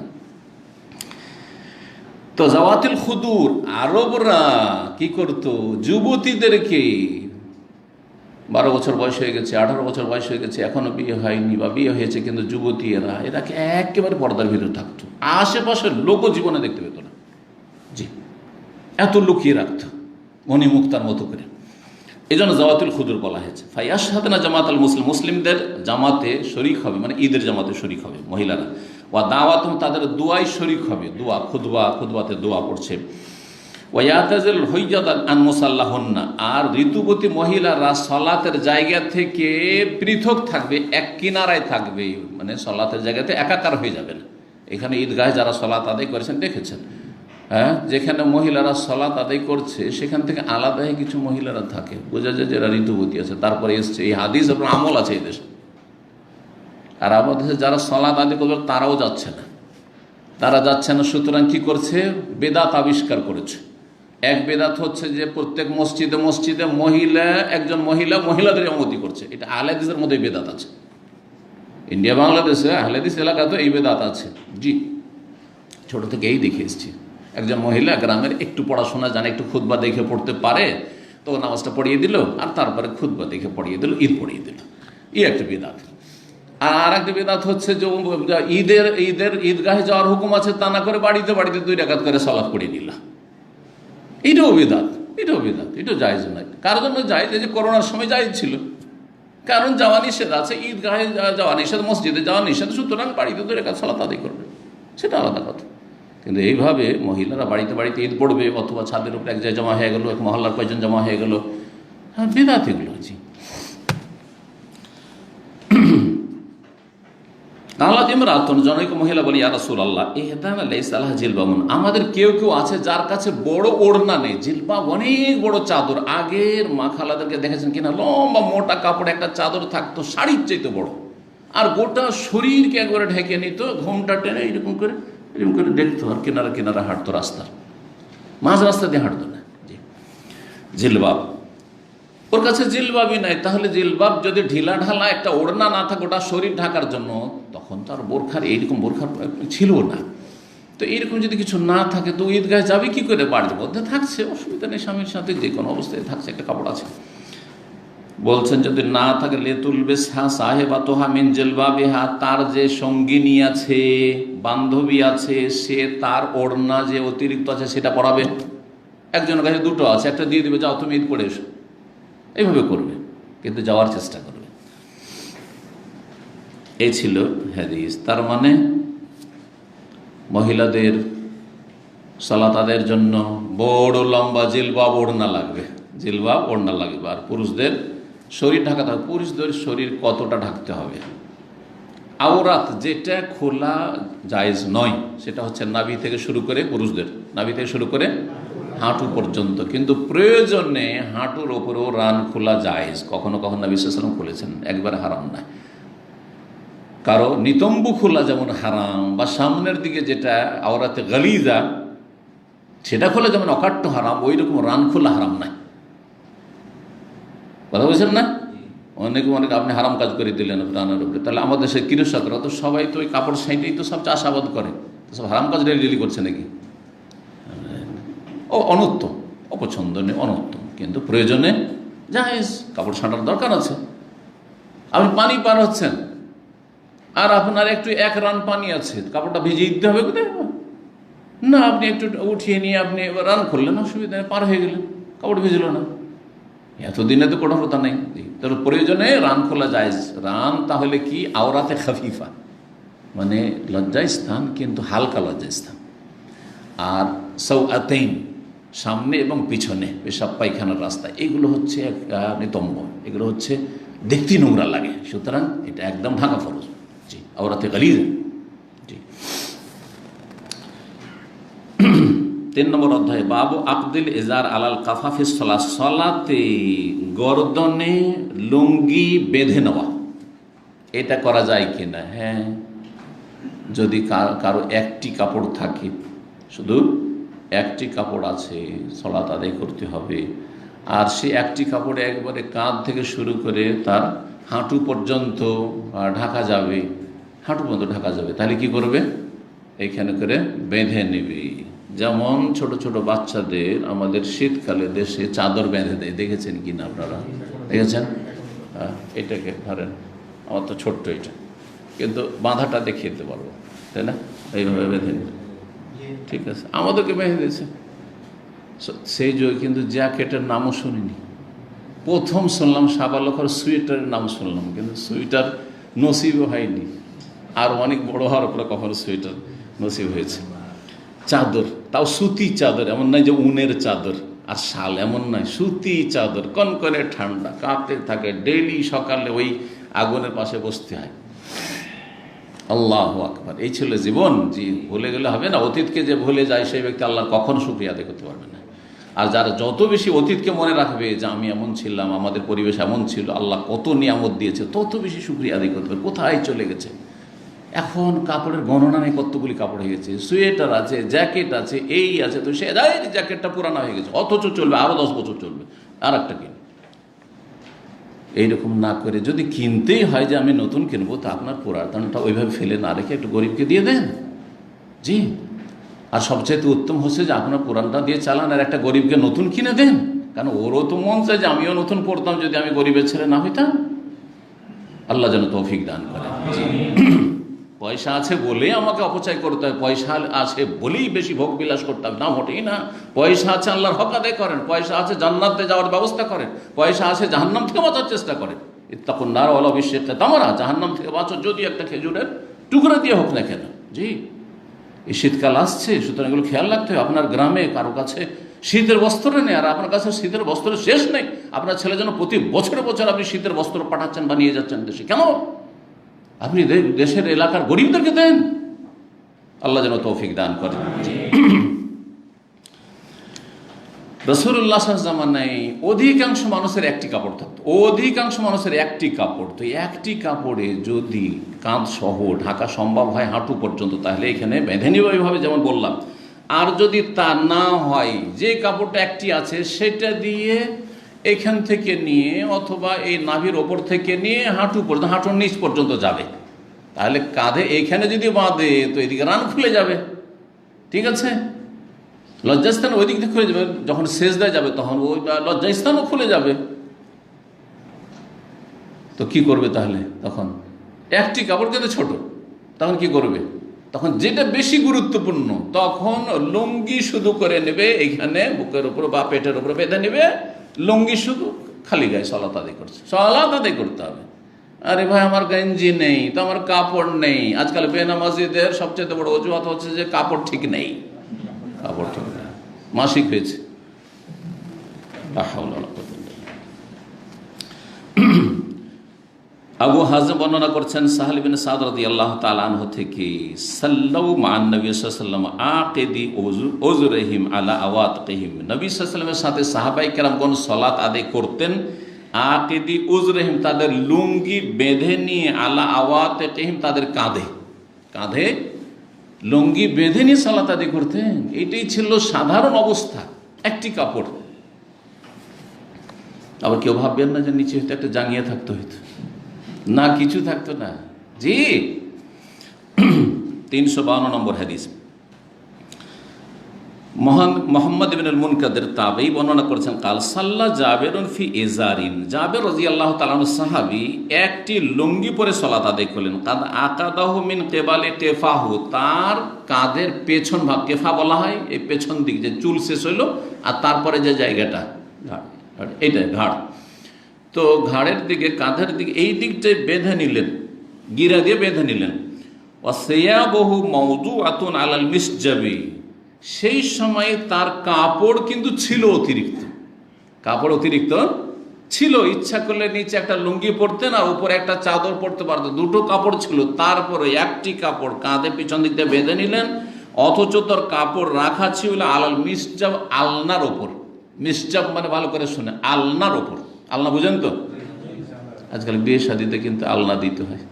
তো জাওয়াতিল খুদুর, আরবরা কি করতো? যুবতীদেরকে 12 বছর বয়স হয়ে গেছে, 18 বছর বয়স হয়ে গেছে, এখনও বিয়ে হয়নি, বা বিয়ে হয়েছে কিন্তু যুবতী এরা একেবারে পর্দার ভিতরে থাকতো, আশেপাশের লোকও জীবনে দেখতে পেত না। জি, এত লুকিয়ে রাখত মনি মুক্তার মতো করে। এই জন্য জামাতুল খুদুর বলা হয়েছে। ফায়াশহাদনা জামাতাল মুসলিম, মুসলিমদের জামাতে শরিক হবে, মানে ঈদের জামাতে শরিক হবে মহিলারা। ওয়া দাওয়াতুম, তাদের দোয়ায় শরিক হবে, দোয়া খুদবাতে দোয়া পড়ছে। ওয়ায়াতাজিল হুইজাত আন মুসাল্লাহুন্না, আর ঋতুবতী মহিলারা সালাতের জায়গা থেকে পৃথক থাকবে, এক কিনারায় থাকবে, মানে সালাতের জায়গাতে একাকার হয়ে যাবে না। এখানে ঈদগাহে যারা সালাত আদায় করেছেন দেখেছেন, হ্যাঁ, যেখানে মহিলারা সালাত আদায় করছে সেখান থেকে আলাদা হয়ে কিছু মহিলারা থাকে, বোঝা যায় যারা ঋতুবতী আছে। তারপরে এসছে এই হাদিস এবং আমল আছে এই দেশে। আর আমাদের দেশে যারা সালাত আদায় করবে তারাও যাচ্ছে না, তারা যাচ্ছে না। সুতরাং কি করছে? বেদাত আবিষ্কার করেছে। এক বেদাত হচ্ছে যে প্রত্যেক মসজিদে মসজিদে একজন মহিলাদের ইমামতি করছে। এটা আহলে হাদিসের মধ্যে বেদাত আছে। ইন্ডিয়া বাংলাদেশে আহলে হাদিস এলাকাতে এই বেদাত আছে। জি, ছোট থেকে এই দেখে এসেছি। একজন মহিলা গ্রামের একটু পড়াশোনা জানে, একটু খুতবা দেখে পড়তে পারে, তো নামাজটা পড়িয়ে দিল, আর তারপরে খুতবা দেখে পড়িয়ে দিল, ঈদ পড়িয়ে দিল। একটা বেদাত। আর একটা বেদাত হচ্ছে যে ঈদগাহে যাওয়ার হুকুম আছে, তা না করে বাড়িতে 2 রাকাত করে সালাত পড়িয়ে নিল। এটাও বেদাত, এটাও জায়েজ নয়। কার জন্য জায়েজ? এই যে করোনার সময় জায়েজ ছিল, কারণ যাওয়া নিষেধ আছে, ঈদগাহে যাওয়া নিষেধ, মসজিদে যাওয়া নিষেধ, সুতরাং বাড়িতে 2 রাকাত সালাত আদায় করবে, সেটা আলাদা কথা। কিন্তু এইভাবে মহিলারা বাড়িতে ঈদ পড়বে, অথবা ছাদের উপরে এক জায়গায় জমা হয়ে গেল, এক মহল্লার কয়েকজন জমা হয়ে গেল, হ্যাঁ, বেদাত এগুলো। জি, জনৈক মহিলা বলি, ইয়া রাসূলুল্লাহ, ইহদানা লাইসা লাহা জিলবাবুন, আমাদের কেউ আছে যার কাছে বড় ওড়না নেই, জিলবাব অনেক বড় চাদর। আগের মা খালাদেরকে দেখেছেন কিনা, লম্বা মোটা কাপড় একটা চাদর থাকতো, শাড়ির চাইতে বড়, আর গোটা শরীরকে একবারে ঢেকে নিত, ঘোমটা টেনে এরকম করে দেখতো, আর কিনারা হাঁটতো, রাস্তার মাঝ রাস্তা দিয়ে হাঁটতো না। জি, জিলবাব। ওর কাছে জিলবাবই নাই, তাহলে জিলবাব যদি ঢিলা ঢালা একটা ওড়না না থাকে ওটা শরীর ঢাকার জন্য, তখন তো আর এইরকম বোরখার ছিল না। তো এইরকম যদি কিছু না থাকে তো ঈদগাহে যাবে কি করে? বাড়ির মধ্যে থাকছে, অসুবিধা নেই, স্বামীর সাথে যে কোনো অবস্থায় থাকছে, একটা কাপড় আছে। বলছেন যদি না থাকে, লেতুলবে সাহেবাতোহা মিন জিলবাবিহা, তার যে সঙ্গিনী আছে, বান্ধবী আছে, সে তার ওড়না যে অতিরিক্ত আছে সেটা পরাবে। একজনের কাছে 2টো আছে, একটা দিয়ে দিবে, যাও তুমি ঈদ পড়ে এসো, এইভাবে করবে, কিন্তু যাওয়ার চেষ্টা করবে। এই ছিল হাদিস। তার মানে মহিলাদের সালাত আদায়ের জন্য বড় লম্বা জিলবাব ওড়না লাগবে, আর পুরুষদের শরীর ঢাকাতে হবে। পুরুষদের শরীর কতটা ঢাকতে হবে? আওরাত যেটা খোলা জায়েজ নয় সেটা হচ্ছে নাভি থেকে শুরু করে, পুরুষদের নাভি থেকে শুরু করে হাঁটু পর্যন্ত, কিন্তু প্রয়োজনে হাঁটুর ওপরেও রান খোলা জায়েজ। কখনো কখনো নবী সাল্লাল্লাহু আলাইহি ওয়াসাল্লাম খুলেছেন, একবার হারাম নয়। কারো নিতম্বু খোলা যেমন হারাম, বা সামনের দিকে যেটা আওরাতে গালিজা সেটা খোলা যেমন অকাট্য হারাম, ওই রকম রান খোলা হারাম নাই। কথা বলছেন না? অনেক আপনি হারাম কাজ করে দিলেন রানের উপরে। তাহলে আমাদের সে কৃষকরা তো সবাই তো ওই কাপড় সাইডেই তো সব চাষাবাদ করে, তো সব হারাম কাজ ডেলি করছে নাকি? অনুত্তম, অপছন্দনীয়, অনুত্তম, কিন্তু প্রয়োজনে জায়েজ, কাপড় ছাঁটার দরকার আছে। আপনি পানি পার হচ্ছেন, আর আপনার একটু 1 রান পানি আছে, কাপড়টা ভিজিয়ে দিতে হবে কোথায় না? আপনি একটু উঠিয়ে নিয়ে আপনি রান করলেন, অসুবিধা নেই, পার হয়ে গেলেন, কাপড় ভিজল না। এতদিনে তো কঠোরতা নেই। তাহলে প্রয়োজনে রান খোলা জায়েজ। রান তাহলে কি? আওরাতে খাফিফা, মানে লজ্জায় স্থান, কিন্তু হালকা লজ্জায় স্থান। আর সাওআতাইন, সামনে এবং পিছনে পেশাব পায়খানার রাস্তা, এগুলো হচ্ছে নিতম্ব, এগুলো হচ্ছে দেখতে নোংরা লাগে, সুতরাং এটা একদম ঢাকা ফরজ। জি, আওরাতে গালিজা। জি, 3 নম্বর অধ্যায়, বাবু আকদিল ইজার আলাল কাফাফিস সালাত, সালাতে গর্দনে লুঙ্গি বেঁধে নেওয়া, এটা করা যায় কিনা? হ্যাঁ, যদি কারো একটি কাপড় থাকে, শুধু একটি কাপড় আছে, সালাত আদায় করতে হবে, আর সে একটি কাপড়ে একবারে কাঁধ থেকে শুরু করে তার হাঁটু পর্যন্ত ঢাকা যাবে, তাহলে কি করবে? এইখানে করে বেঁধে নেবে। যেমন ছোট ছোট বাচ্চাদের আমাদের শীতকালে দেশে চাদর বেঁধে দেয়, দেখেছেন কিনা আপনারা? দেখেছেন? এটাকে ধরেন, আমার তো ছোট্ট এটা, কিন্তু বাঁধাটা দেখিয়ে দিতে পারবো, তাই না? এইভাবে বেঁধে নিন, ঠিক আছে, আমাদেরকে বেঁধে দিয়েছে সেই জয়। কিন্তু জ্যাকেটের নামও শুনিনি, প্রথম শুনলাম সাবালকের সোয়েটারের নাম শুনলাম, কিন্তু সোয়েটার নসিব হয়নি। আর অনেক বড় হওয়ার পরে কখনো সোয়েটার নসিব হয়েছে। চাদর, তাও সুতি চাদর, এমন নয় যে উনের চাদর আর শাল, এমন নয়, সুতি চাদর, কনকনে ঠান্ডা, কাঁপতে থাকে, ডেইলি সকালে ওই আগুনের পাশে বসতে হয়। আল্লাহু আকবার, এই ছিল জীবন। জি, ভুলে গেলে হবে না। অতীতকে যে ভুলে যায় সেই ব্যক্তি আল্লাহর কখনো শুকরিয়া আদায় করতে পারবে না। আর যারা যত বেশি অতীতকে মনে রাখবে যে আমি এমন ছিলাম, আমাদের পরিবেশ এমন ছিল, আল্লাহ কত নিয়ামত দিয়েছে, তত বেশি শুকরিয়া আদায় করতে পারবে। কোথায় চলে গেছে এখন? কাপড়ের গণনা নেই, কতগুলি কাপড় হয়ে গেছে, সোয়েটার আছে, জ্যাকেট আছে, এই আছে, তো সে জ্যাকেটটা পুরানো হয়ে গেছে, অথচ চলবে, আরো 10 বছর চলবে, আর একটা কিনবে। এইরকম না করে যদি কিনতেই হয় যে আমি নতুন কিনবো, তা আপনার পুরাতনটা ওইভাবে ফেলে না রেখে একটু গরিবকে দিয়ে দেন। জি, আর সবচাইতে উত্তম হচ্ছে যে আপনার পুরানটা দিয়ে চালান আর একটা গরিবকে নতুন কিনে দেন, কারণ ওরও তো মন চায় যে আমিও নতুন পড়তাম যদি আমি গরিবের ছেলে না হইতাম। আল্লাহ যেন তৌফিক দান করে। পয়সা আছে বলেই আমাকে অপচয় করতে হয়, পয়সা আছে বলেই বেশি ভোগ বিলাস করতে হবে, না, মোটেই না। পয়সা আছে আল্লাহর হক আদায় করেন, পয়সা আছে জান্নাতে যাওয়ার ব্যবস্থা করেন, পয়সা আছে জাহান্নাম থেকে বাঁচার চেষ্টা করেন। ইত্তাকুন নার ওয়ালাউ বিশিক্কি তামরা, জাহান্নাম থেকে বাঁচো যদি একটা খেজুরের টুকরা দিয়ে হোক না কেন। জি, এই শীতকাল আসছে, সুতরাং এগুলো খেয়াল রাখতে হবে। আপনার গ্রামে কারো কাছে শীতের বস্ত্র নেই, আর আপনার কাছে শীতের বস্ত্রের শেষ নেই, আপনার ছেলে যেন প্রতি বছরে বছর আপনি শীতের বস্ত্র পাঠাচ্ছেন বা নিয়ে যাচ্ছেন দেশে, কেন? আপনি দেশের এলাকার গরিবদেরকে দেন, আল্লাহ যেন তৌফিক দান করেন। রাসূলুল্লাহ সাল্লাল্লাহু আলাইহি জামানায় অধিকাংশ মানুষের একটি কাপড় থাকতো, অধিকাংশ মানুষের একটি কাপড়। তো একটি কাপড়ে যদি কাঁধ সহ ঢাকা সম্ভব হয় হাঁটু পর্যন্ত, তাহলে এখানে বেঁধে নিব, এইভাবে যেমন বললাম। আর যদি তা না হয়, যে কাপড়টা একটি আছে সেটা দিয়ে এখান থেকে নিয়ে অথবা এই নাভির ওপর থেকে নিয়ে হাঁটু পর্যন্ত, হাঁটুর নিচ পর্যন্ত যাবে, তাহলে কাঁধে এইখানে যদি বাঁধে তো এদিকে রান খুলে যাবে, ঠিক আছে? লজ্জাস্থান ওই দিক দিয়ে খুলে যাবে, যখন সেজদায় যাবে তখন ওই লজ্জাস্থানও খুলে যাবে। তো কি করবে তাহলে? তখন একটি কাপড় কিন্তু ছোট, তখন কি করবে? তখন যেটা বেশি গুরুত্বপূর্ণ, তখন লুঙ্গি শুধু করে নেবে, এইখানে বুকের উপর বা পেটের উপর বেঁধে নেবে, লুঙ্গি শুধু, খালি গায়ে সালাত আদায় করছে, সালাত আদায় করতে হবে। আরে ভাই আমার গেঞ্জি নেই, তো আমার কাপড় নেই। আজকাল বেনামাজিদের সবচেয়ে বড় অজুহাত হচ্ছে যে কাপড় ঠিক নেই, কাপড় ঠিক নেই, মাসিক হয়েছে। আবু হাজম বর্ণনা করছেন সাহাল ইবনে সাদ রাদিয়াল্লাহু তাআলা আনহু থেকে, সাল্লাল্লাহু মা'আন নবী সাল্লাল্লাহু আলাইহি ওয়াসাল্লাম আকিদি উযুরহিম আলা আওয়াতিহিম। নবী সাল্লাল্লাহু আলাইহি ওয়াসাল্লামের সাথে সাহাবায়ে কেরামগণ সালাত আদায় করতেন আকিদি উযুরহিম, তাদের লুঙ্গি বেঁধে নিয়ে, আলা আওয়াতিহিম, তাদের কাঁধে, কাঁধে লুঙ্গি বেঁধে নিয়ে সালাত আদায় করতেন। এটাই ছিল সাধারণ অবস্থা, একটি কাপড়। আবার কেউ ভাববেন না যে নিচে হয়তো একটা জাঙ্গিয়া থাকতে হইতো, না, কিছু থাকতো না। জি, 352 নম্বর হাদিস, মুহাম্মদ ইবনে আল মুনকাদির তাবেঈ বর্ণনা করেছেন, কাল সাল্লা জাবেরুন ফি ইজারিন। জাবের রাদিয়াল্লাহু তাআলা আনহু সাহাবী একটি লুঙ্গি পরে সালাত আদায় করলেন। কাদ আকাদাহু মিন কিবালি টেফাহু, তার কাঁধের পেছন ভাগ, কেফা বলা হয় এই পেছন দিক, যে চুল শেষ হইলো আর তারপরে যে জায়গাটা ঘাড়, এইটা ঘাড়, তো ঘাড়ের দিকে, কাঁধের দিকে, এই দিকটায় বেঁধে নিলেন, গিরা দিয়ে বেঁধে নিলেন। ওয়াসিয়াবহু মাওদুআতুন আলাল মিসজাবি, সেই সময়ে তার কাপড় কিন্তু ছিল অতিরিক্ত, কাপড় অতিরিক্ত ছিল। ইচ্ছা করলে নিচে একটা লুঙ্গি পরতেন আর উপরে একটা চাদর পরতে পারতেন, দুটো কাপড় ছিল। তারপরে একটি কাপড় কাঁধে পিছন দিক দিয়ে বেঁধে নিলেন, অথচ তার কাপড় রাখা ছিল আলাল মিসজাব, আলনার ওপর। মিসজাব মানে ভালো করে শুনে, আলনার ওপর। আলনা বুঝেন তো? আজকাল বিয়ে শাদিতে কিন্তু আলনা দিতে হয়,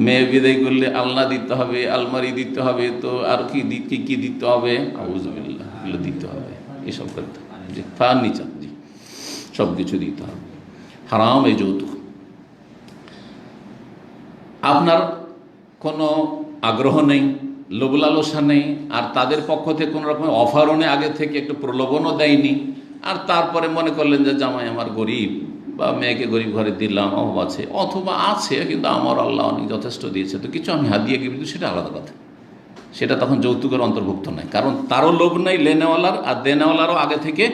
মেয়ে বিদায় করলে আলনা দিতে হবে, আলমারি দিতে হবে, তো আর কি কি দিতে হবে, আউযুবিল্লাহ, এগুলো দিতে হবে, এসব করতে হবে, জি, ফার্নিচার, জি, সব কিছু দিতে হবে, হারাম এই যৌতুক। আপনার কোনো আগ্রহ নেই, লোভ লালসা নেই, আর তাদের পক্ষ থেকে কোনো রকম অফারও নেই, আগে থেকে একটু প্রলোভনও দেয়নি, আর তারপরে মনে করলেন যে জামাই আমার গরিব, বা মেয়েকে গরিব ঘরে দিলাম, অভাব আছে, অথবা আছে কিন্তু আমার আল্লাহ অনেক যথেষ্ট দিয়েছে, তো কিছু আমি হাদিয়া কিন্তু সেটা আলাদা কথা, সেটা তখন যৌতুকের অন্তর্ভুক্ত নয়, কারণ তারও লোভ নেই লেনেওয়ালার, আর দেনেওয়ালারও আগে থেকে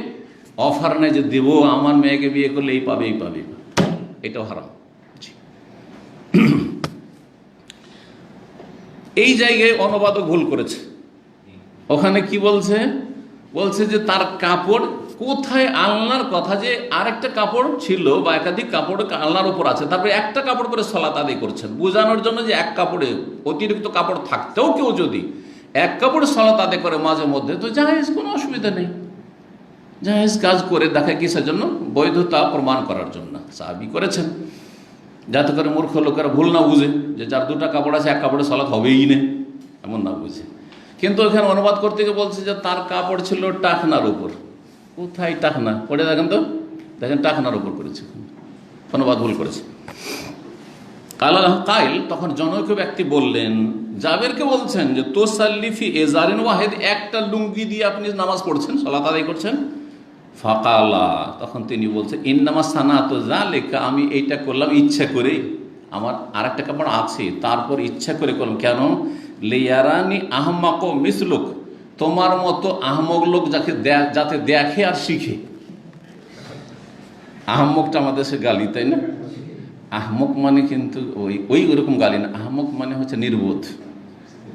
অফার নেই যে দেবো, আমার মেয়েকে বিয়ে করলে এই পাবে এই পাবে, এটাও হারাম। এই জায়গায় অনুবাদক ভুল করেছে। ওখানে কি বলছে? বলছে যে তার কাপড় কোথায়, আলনার কথা, যে আরেকটা কাপড় ছিল বা একাধিক কাপড় আলনার উপর আছে, তারপরে একটা কাপড় করে সালাত আদায় করছেন, বোঝানোর জন্য যে এক কাপড়ে অতিরিক্ত কাপড় থাকতেও কেউ যদি এক কাপড়ে সালাত আদায় করে মাঝে মধ্যে, তো জায়েজ, কোনো অসুবিধা নেই, জায়েজ কাজ করে দেখা কিসের জন্য? বৈধতা প্রমাণ করার জন্য সাহাবী করেছেন, যাতে করে মূর্খ লোকেরা ভুল না বুঝে যে যার দুটা কাপড় আছে এক কাপড়ে সালাত হবেই না, এমন না বুঝে। কিন্তু ওখানে অনুবাদ করতে গিয়ে বলছে যে তার কাপড় ছিল টাকনার উপর। কোথায় টাকনা? পড়ে দেখেন তো, দেখেন টাকনার উপর করেছে, অনুবাদ ভুল করেছে। কাইল, তখন জনৈক ব্যক্তি বললেন, জাবেরকে বলছেন যে তোসাল্লিফি এজারিন ওয়াহেদ, একটা লুঙ্গি দিয়ে আপনি নামাজ পড়ছেন, সালাত আদায় করছেন। ফাকালা, তখন তিনি বলছেন, ইন্নামা সানাতু যালিকা, আমি এইটা করলাম ইচ্ছা করে, আমার আরেকটা কাপড় আছে তারপর ইচ্ছা করে করলাম। কেন? লিয়ারানি আহমাক মিসলুক, তোমার মতো আহমক লোক যাতে দেখে আর শিখে। আহমকটা আমাদের দেশে গালি, তাই না? আহমক মানে কিন্তু ওই ওরকম গালি না, আহমক মানে হচ্ছে নির্বোধ,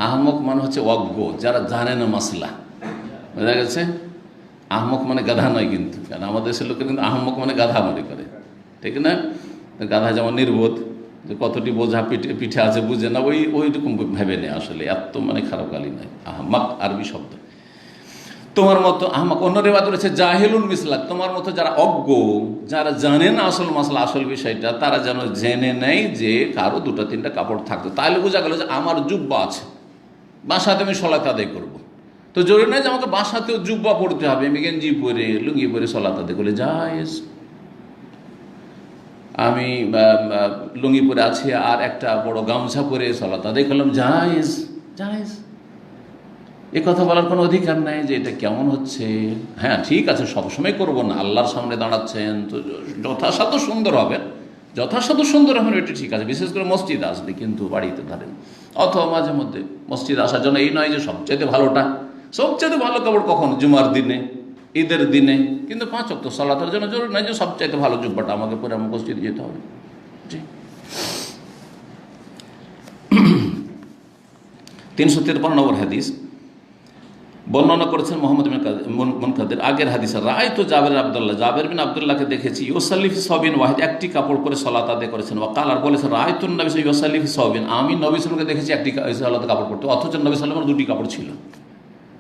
আহমক মানে হচ্ছে অজ্ঞ, যারা জানে না মাসলা, বোঝা গেছে? আহমক মানে গাধা নয় কিন্তু, কারণ আমাদের দেশের লোকের কিন্তু আহমক মানে গাধা মনে করে, ঠিক না? গাধা যেমন নির্বোধ, যে কতটি বোঝা পিঠে আছে বুঝে না, ওই রকম ভেবে নেই, আসলে এত মানে খারাপ গালি নয়, আহমাক আরবি শব্দ। তোমার মতো আহমাক, অন্য রেওয়ায়েত রয়েছে জাহিলুন মিসলাক, তোমার মতো যারা অজ্ঞ, যারা জানে না আসল মাসলা, আসল বিষয়টা, তারা যেন জেনে নেয় যে কারো দুটো তিনটা কাপড় থাকতো, তাহলে বোঝা গেল যে আমার জুব্বা আছে, বাসাতে আমি সলাত আদায় করবো, তো জরুরি নয় যে আমাকে বাসাতেও জুব্বা পড়তে হবে, আমি গেঞ্জি পরে লুঙ্গি পরে সলাত আদায় করলে জায়েজ। আমি লুঙ্গি পরে আছি আর একটা বড় গামছা পরে সলাত আদায় করলাম, জায়েজ, জায়েজ। এ কথা বলার কোনো অধিকার নাই যে এটা কেমন হচ্ছে। হ্যাঁ ঠিক আছে, সবসময় করবো না, আল্লাহর সামনে দাঁড়াচ্ছেন তো যথাসাধ্য সুন্দর হবেন, যথাসাধ্য সুন্দর হবেন, এটা ঠিক আছে, বিশেষ করে মসজিদে আসলে, কিন্তু বাড়িতে ধরেন অথবা মাঝে মধ্যে মসজিদ আসার জন্য এই নয় যে সবচেয়ে ভালোটা, সবচেয়ে ভালো কাপড় কখন? জুমার দিনে, ঈদের দিনে, কিন্তু 5 ওয়াক্ত সালাতের জন্য জরুরি নয় যে সবচেয়ে ভালো জুব্বাটা আমাকে পরে আমার মসজিদে যেতে হবে। জি। 353 নম্বর হাদিস বর্ণনা করেছেন মোহাম্মদ বিন মুনকাদির, আগের হাদিসে, রাআইতু জাবের আব্দুল্লাহ, জাবের বিন আব্দুল্লাহকে দেখেছি, ইউসাল্লি ফি সাবিন ওয়াহিদ, একটি কাপড় পরে সালাত আদায় করেছেন। ওয়াকাল, আর বলেছেন, রাআইতুন নবী ইউসাল্লি ফি সাবিন, আমি নবী সাল্লাল্লাহু দেখেছি একটি সালাতে কাপড় পরতে, অথচ নবী সাল্লাল্লাহু দুটি কাপড় ছিল।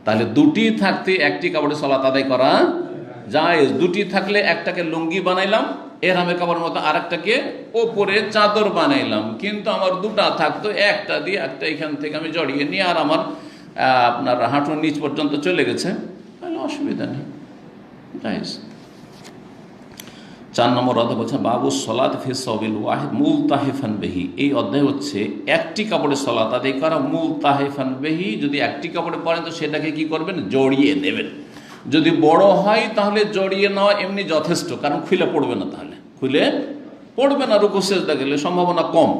তাহলে দুটি থাকতে একটি কাপড়ে সালাত আদায় করা জায়েজ, দুটি থাকলে একটাকে লুঙ্গি বানাইলাম এহরামের কাপড়ের মতো, আরেকটাকে ওপরে চাদর বানাইলাম, কিন্তু আমার দুটা থাকতো, একটা দিয়ে একটা এখান থেকে আমি জড়িয়ে নিয়ে আর আমার আপনার হাঁটুর নিচ পর্যন্ত চলে গেছে, তাহলে অসুবিধা নেই, জায়েজ। 4 নম্বর অধ্যায় বলছেন বাবু সলাত ফি সাবিল ওয়াহিদ মুলতাহিফান বিহি, এই অধ্যায় হচ্ছে একটি কাপড়ে সলাত আদায় করা, মুলতাহিফান বিহি, যদি একটি কাপড়ে পরেন তো সেটাকে কি করবেন? জড়িয়ে নেবেন। যদি বড় হয় তাহলে জড়িয়ে নেওয়া এমনি যথেষ্ট, কারণ খুলে পড়বে না, তাহলে খুলে পড়বে না, রুকু সিজদা গেলে সম্ভাবনা কম।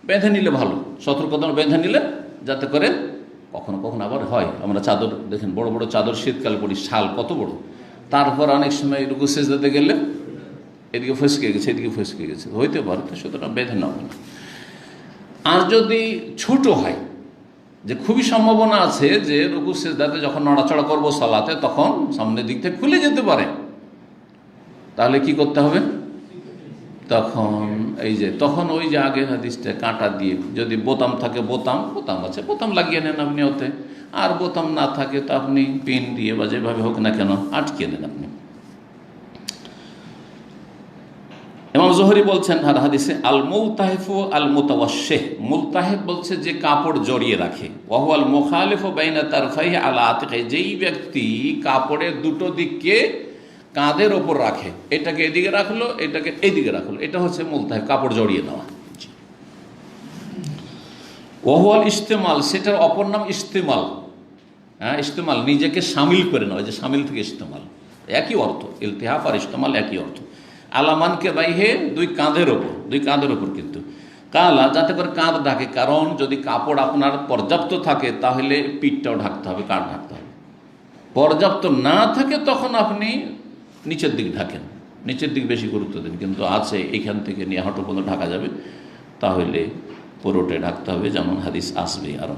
বেঁধে নিলে ভালো, সতর্কতা বেঁধে নিলে, যাতে করে কখনো কখনো আবার হয়, আমরা চাদর দেখেন, বড় বড় চাদর শীতকাল পরি, শাল কত বড়, তারপর অনেক সময় রুকু সিজদাতে গেলে এদিকে ফসকে গেছে এদিকে ফসকে গেছে, হইতে পারে, তো সুতরাং বেঁধে নেওয়া না। আর যদি ছোট হয়, যে খুবই সম্ভাবনা আছে যে রুকু সিজদাতে যখন নড়াচড়া করবো সালাতে, তখন সামনের দিক থেকে খুলে যেতে পারে, তাহলে কি করতে হবে? তখন ওই যে আগের হাদিসটা, কাঁটা দিয়ে, যদি বোতাম থাকে, বোতাম আছে, বোতাম লাগিয়ে নেন আপনি ওতে, আর বোতাম না থাকে তো আপনি পিন দিয়ে বা যেভাবে হোক না কেন আটকে নেন আপনি। ইমাম জোহরি বলছেন আর হাদিসে, আল মুলতাহিফু আল মুতাওয়াশশিহ, মুলতাহিফ বলছে যে কাপড় জড়িয়ে রাখে, ওয়া হুয়া আল মুখালিফু বাইনা তারফাইহি আলা আতিকি, যেই ব্যক্তি কাপড়ের দুটো দিককে কাঁধের ওপর রাখে, এটাকে এদিকে রাখলো, এটাকে এইদিকে রাখলো, এটা হচ্ছে মুলতাহিফ, কাপড় জড়িয়ে নেওয়া। ওয়া হুয়া আল ইস্তেমাল, সেটার অপর নাম ইস্তেমাল। হ্যাঁ, ইস্তেমাল নিজেকে শামিল করে নেওয়া, যে শামিল থেকে ইস্তেমাল, একই অর্থ, ইলতিহাফ আর ইস্তেমাল একই অর্থ। আলামানকে বাইহে, দুই কাঁধের ওপর কিন্তু কালা, যাতে করে কাঁধ ঢাকে। কারণ যদি কাপড় আপনার পর্যাপ্ত থাকে তাহলে পিঠটাও ঢাকতে হবে, কাঁধ ঢাকতে হবে। পর্যাপ্ত না থাকে তখন আপনি নিচের দিক ঢাকেন, নিচের দিক বেশি গুরুত্ব দিন। কিন্তু আছে এখান থেকে নিয়ে হাঁটু পর্যন্ত ঢাকা যাবে, তাহলে পুরোটাই ঢাকতে হবে, যেমন হাদিস আসবে আরো।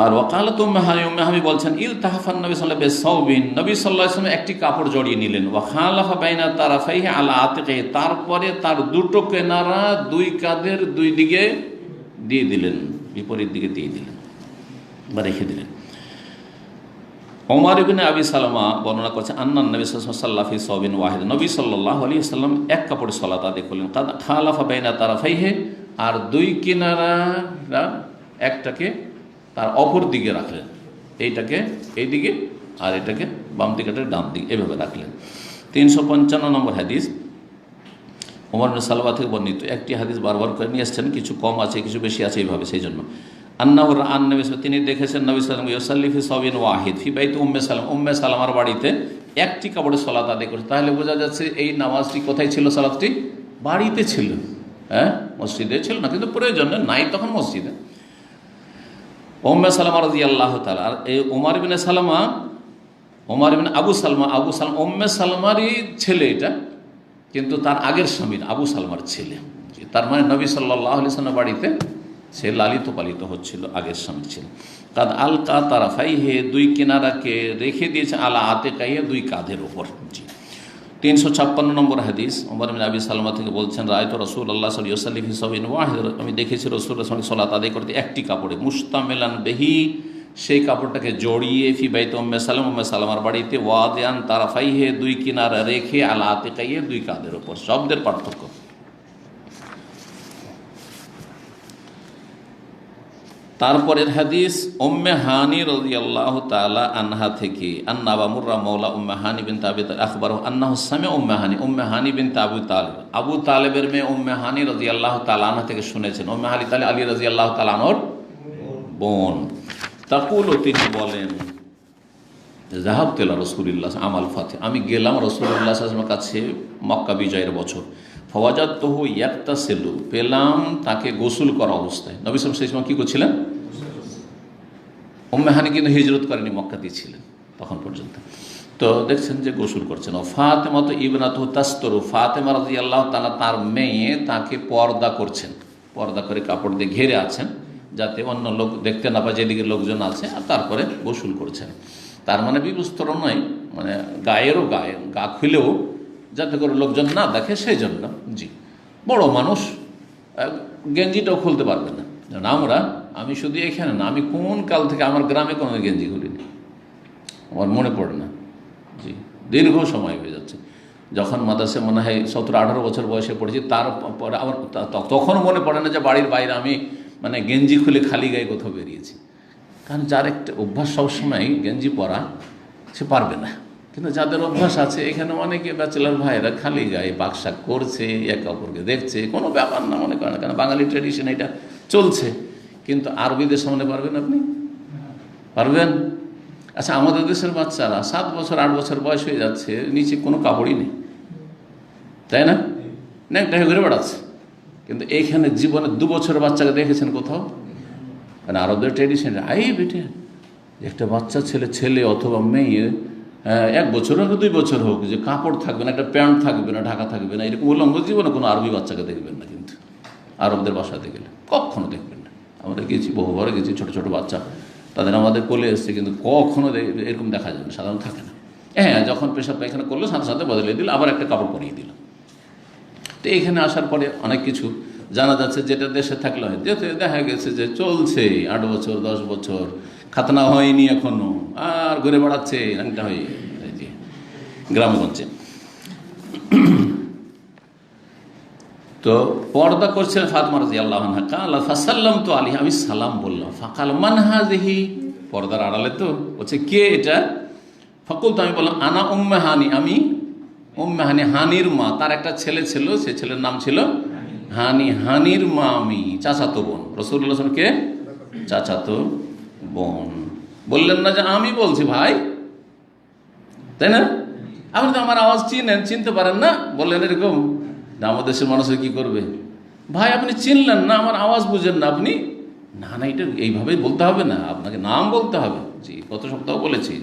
আর ওয়াকালাত উম্মে হানি বলছেন ইল তাহফান নবী সাল্লাল্লাহু আলাইহি ওয়াসাল্লাম, নবী সাল্লাল্লাহু আলাইহি ওয়াসাল্লাম একটি কাপড় জড়িয়ে নিলেন। ওয়া খালাফা বাইনা তারাফাইহি আলা আতিকি, তারপরে তার দুটো কিনারা দুই কাঁধের দুই দিকে দিয়ে দিলেন, বিপরীত দিকে দিয়ে দিলেন বা রেখে দিলেন। ওমর ইবনে আবি সালামা বর্ণনা করছে আন্নান নবী সাল্লাল্লাহু আলাইহি সাওবিন ওয়াহিদ, নবী সাল্লাল্লাহু আলাইহি ওয়াসাল্লাম এক কাপড়ে সালাত আদায় করলেন। খালাফা বাইনা তারাফাইহি, আর দুই কিনারা একটাকে তার অপর দিকে রাখলেন, এইটাকে এই দিকে আর এটাকে বাম দিকেটা ডান দিকে, এভাবে রাখলেন। 355 নম্বর হাদিস ওমর বিন সালমা থেকে বর্ণিত। একটি হাদিস বারবার করে নিয়ে আসছেন, কিছু কম আছে কিছু বেশি আছে এইভাবে, সেই জন্য আন্নাহুর আন নবী, তিনি দেখেছেন নবী সাল্লাল্লাহু আলাইহি ওয়াসাল্লাম ইউসাল্লি ফি সাওবিন ওয়াহিদ ফি বাইতি উম্মে সালামার বাড়িতে একটি কাপড়ে সালাত আদায় করছে। তাহলে বোঝা যাচ্ছে এই নামাজটি কোথায় ছিল? সালাতটি বাড়িতে ছিল, হ্যাঁ, মসজিদে ছিল না, কিন্তু প্রয়োজন নাই তখন মসজিদে। উম্মে সালামা রাদিয়াল্লাহু তাআলা, আর এই ওমর ইবনে আবু সালমা উম্মে সালমারই ছেলে এটা, কিন্তু তার আগের স্বামীর আবু সালমার ছেলে। তার মানে নবী সাল্লাল্লাহু আলাইহি ওয়াসাল্লাম বাড়িতে সে লালিত পালিত হচ্ছিল, আগের স্বামীর ছেলে। কাদ আলকা তারাফাইহে, দুই কিনারাকে রেখে দিয়েছে, আলা আতিকাইহে, দুই কাঁধের ওপর। জি। 356 নম্বর হাদিস ওমর বিন আবি সালমা থেকে বলছেন রাআইতু রাসূলুল্লাহ সাল্লাল্লাহু আলাইহি ওয়াসাল্লাম ফি সাওবিন ওয়াহিদ, আমি দেখেছি রাসূলুল্লাহ সাল্লাল্লাহু আলাইহি ওয়াসাল্লাম সালাত আদায় করতে একটি কাপড়ে, মুস্তামিলান বিহি, সেই কাপড়টাকে জড়িয়ে, ফি বাইতি উম্মে সালামার বাড়িতে, ওয়াদিয়ান তারাফাইহে, দুই কিনারা রেখে, আলা আতিকাইহে, দুই কাঁধের ওপর। শব্দের পার্থক্য। তারপরের হাদিস উম্মে হানি রাদিয়াল্লাহু তাআলা আনহা থেকে, আন্না আবা মুররা মাওলা উম্মে হানি বিনতে আবি তালিব আখবরহু আন্নাহু সামিআ উম্মে হানি বিনতে আবু তালিবের মেয়ে উম্মে হানি রাদিয়াল্লাহু তাআলা আনহা থেকে শুনেছেন। উম্মে হানি তাহলে আলী রাদিয়াল্লাহু তাআলা আনহর বোন। তাকুল, তিনি বলেন যাহাবতু ইলা রাসূলিল্লাহ আমাল ফাতিহ, আমি গেলাম রাসূলুল্লাহ সাল্লাল্লাহু আলাইহি ওয়াসাল্লামের কাছে মক্কা বিজয়ের বছর। ফাওয়াজাদতুহু ইয়াগতাসিলু, পেলাম তাকে গোসল করা অবস্থায়। নবী সাল্লাল্লাহু আলাইহি ওয়াসাল্লাম কি করছিলেন? উম্মে হানি কিন্তু হিজরত করেনি, মক্কাতেই ছিলেন তখন পর্যন্ত। তো দেখছেন যে গোসল করছেন। ফাতেমা তো ইবনাতুহু তাস্তরু, ফাতেমা রাদিয়াল্লাহু তাআলা তার মেয়ে তাকে পর্দা করছেন, পর্দা করে কাপড় দিয়ে ঘিরে আছেন যাতে অন্য লোক দেখতে না পায় যেদিকে লোকজন আছে, আর তারপরে গোসল করছেন। তার মানে বিবস্ত্র নয়, মানে গা খুলেও যাতে করে লোকজন না দেখে সেই জন্য। জি, বড় মানুষ গেঞ্জিটাও খুলতে পারবে না। আমি শুধু এখানে না, আমি কোন কাল থেকে আমার গ্রামে কোনো গেঞ্জি খুলিনি, আমার মনে পড়ে না। জি, দীর্ঘ সময় হয়ে যাচ্ছে। যখন মাদ্রাসে মনে হয় 17-18 বছর বয়সে পড়েছি, তারপরে আমার তখন মনে পড়ে না যে বাড়ির বাইরে আমি মানে গেঞ্জি খুলে খালি গায়ে কোথাও বেরিয়েছি। কারণ যার একটা অভ্যাস সবসময় গেঞ্জি পরা, সে পারবে না। কিন্তু যাদের অভ্যাস আছে, এখানে অনেকে ব্যাচেলার ভাইরা খালি গায়ে বাকশাক করছে, একে অপরকে দেখছে, কোনো ব্যাপার না মনে করে না, কারণ বাঙালি ট্র্যাডিশন এটা চলছে। কিন্তু আরবিদের সামনে পারবেন আপনি? পারবেন? আচ্ছা, আমাদের দেশের বাচ্চারা 7 বছর 8 বছর বয়স হয়ে যাচ্ছে, নিচে কোনো কাপড়ই নেই, তাই না? ন্যাংটা হয়ে ঘুরে বেড়াচ্ছে। কিন্তু এইখানে জীবনে 2 বছরের বাচ্চাকে দেখেছেন কোথাও? মানে আরবদের ট্র্যাডিশন, বেটে একটা বাচ্চা ছেলে অথবা মেয়ে 1 বছর হোক 2 বছর হোক, যে কাপড় থাকবে না, একটা প্যান্ট থাকবে না, ঢাকা থাকবে না, এরকম উলঙ্গ জীবনে কোনো আরবি বাচ্চাকে দেখবেন না। কিন্তু আরবদের বাসাতে গেলে কখনো দেখবেন না। আমরা গেছি, বহুবার গেছি, ছোট ছোট বাচ্চা তাদের আমাদের কোলে এসছে, কিন্তু কখনো এরকম দেখা যায় না, সাধারণ থাকে না। হ্যাঁ, যখন পেশাব পায়খানা করলো সাথে সাথে বদলে দিল, আবার একটা কাপড় পরিয়ে দিল। তো এখানে আসার পরে অনেক কিছু জানা যাচ্ছে, যেটা দেশে থাকলে হয়, যেতে দেখা গেছে যে চলছে 8 বছর 10 বছর, খাতনা হয়নি এখনো, আর ঘুরে বেড়াচ্ছে ন্যাংটা হয়ে গ্রামগঞ্জে। তো পর্দা করছিলেন ফাতেমা রাদিয়াল্লাহু আনহা। কালা ফাসাল্লামতু আলাইহি, আমি সালাম বললাম। ফাকাল মান হাযিহি, পর্দার আড়ালে তো বলছে কে এটা? ফাকুলতু, আমি বললাম আনা উম্মে হানি, আমি উম্মে হানি, হানির মা। তার একটা ছেলে ছিল, সে ছেলের নাম ছিল হানি, হানির মা আমি, চাচাতো বোন। রাসূলুল্লাহ সাল্লাল্লাহু আলাইহি ওয়াসাল্লাম কে? চাচাতো বোন। বললেন না যে আমি বলছি ভাই, তাই না? আপনি তো আমার আওয়াজ চিনতে পারেন না, বললেন এরকম। আমাদের দেশের মানুষের কি করবে, ভাই আপনি চিনলেন না, আমার আওয়াজ বুঝেন না আপনি, না না এটা এইভাবেই বলতে হবে না, আপনাকে নাম বলতে হবে। জি, গত সপ্তাহ বলেছি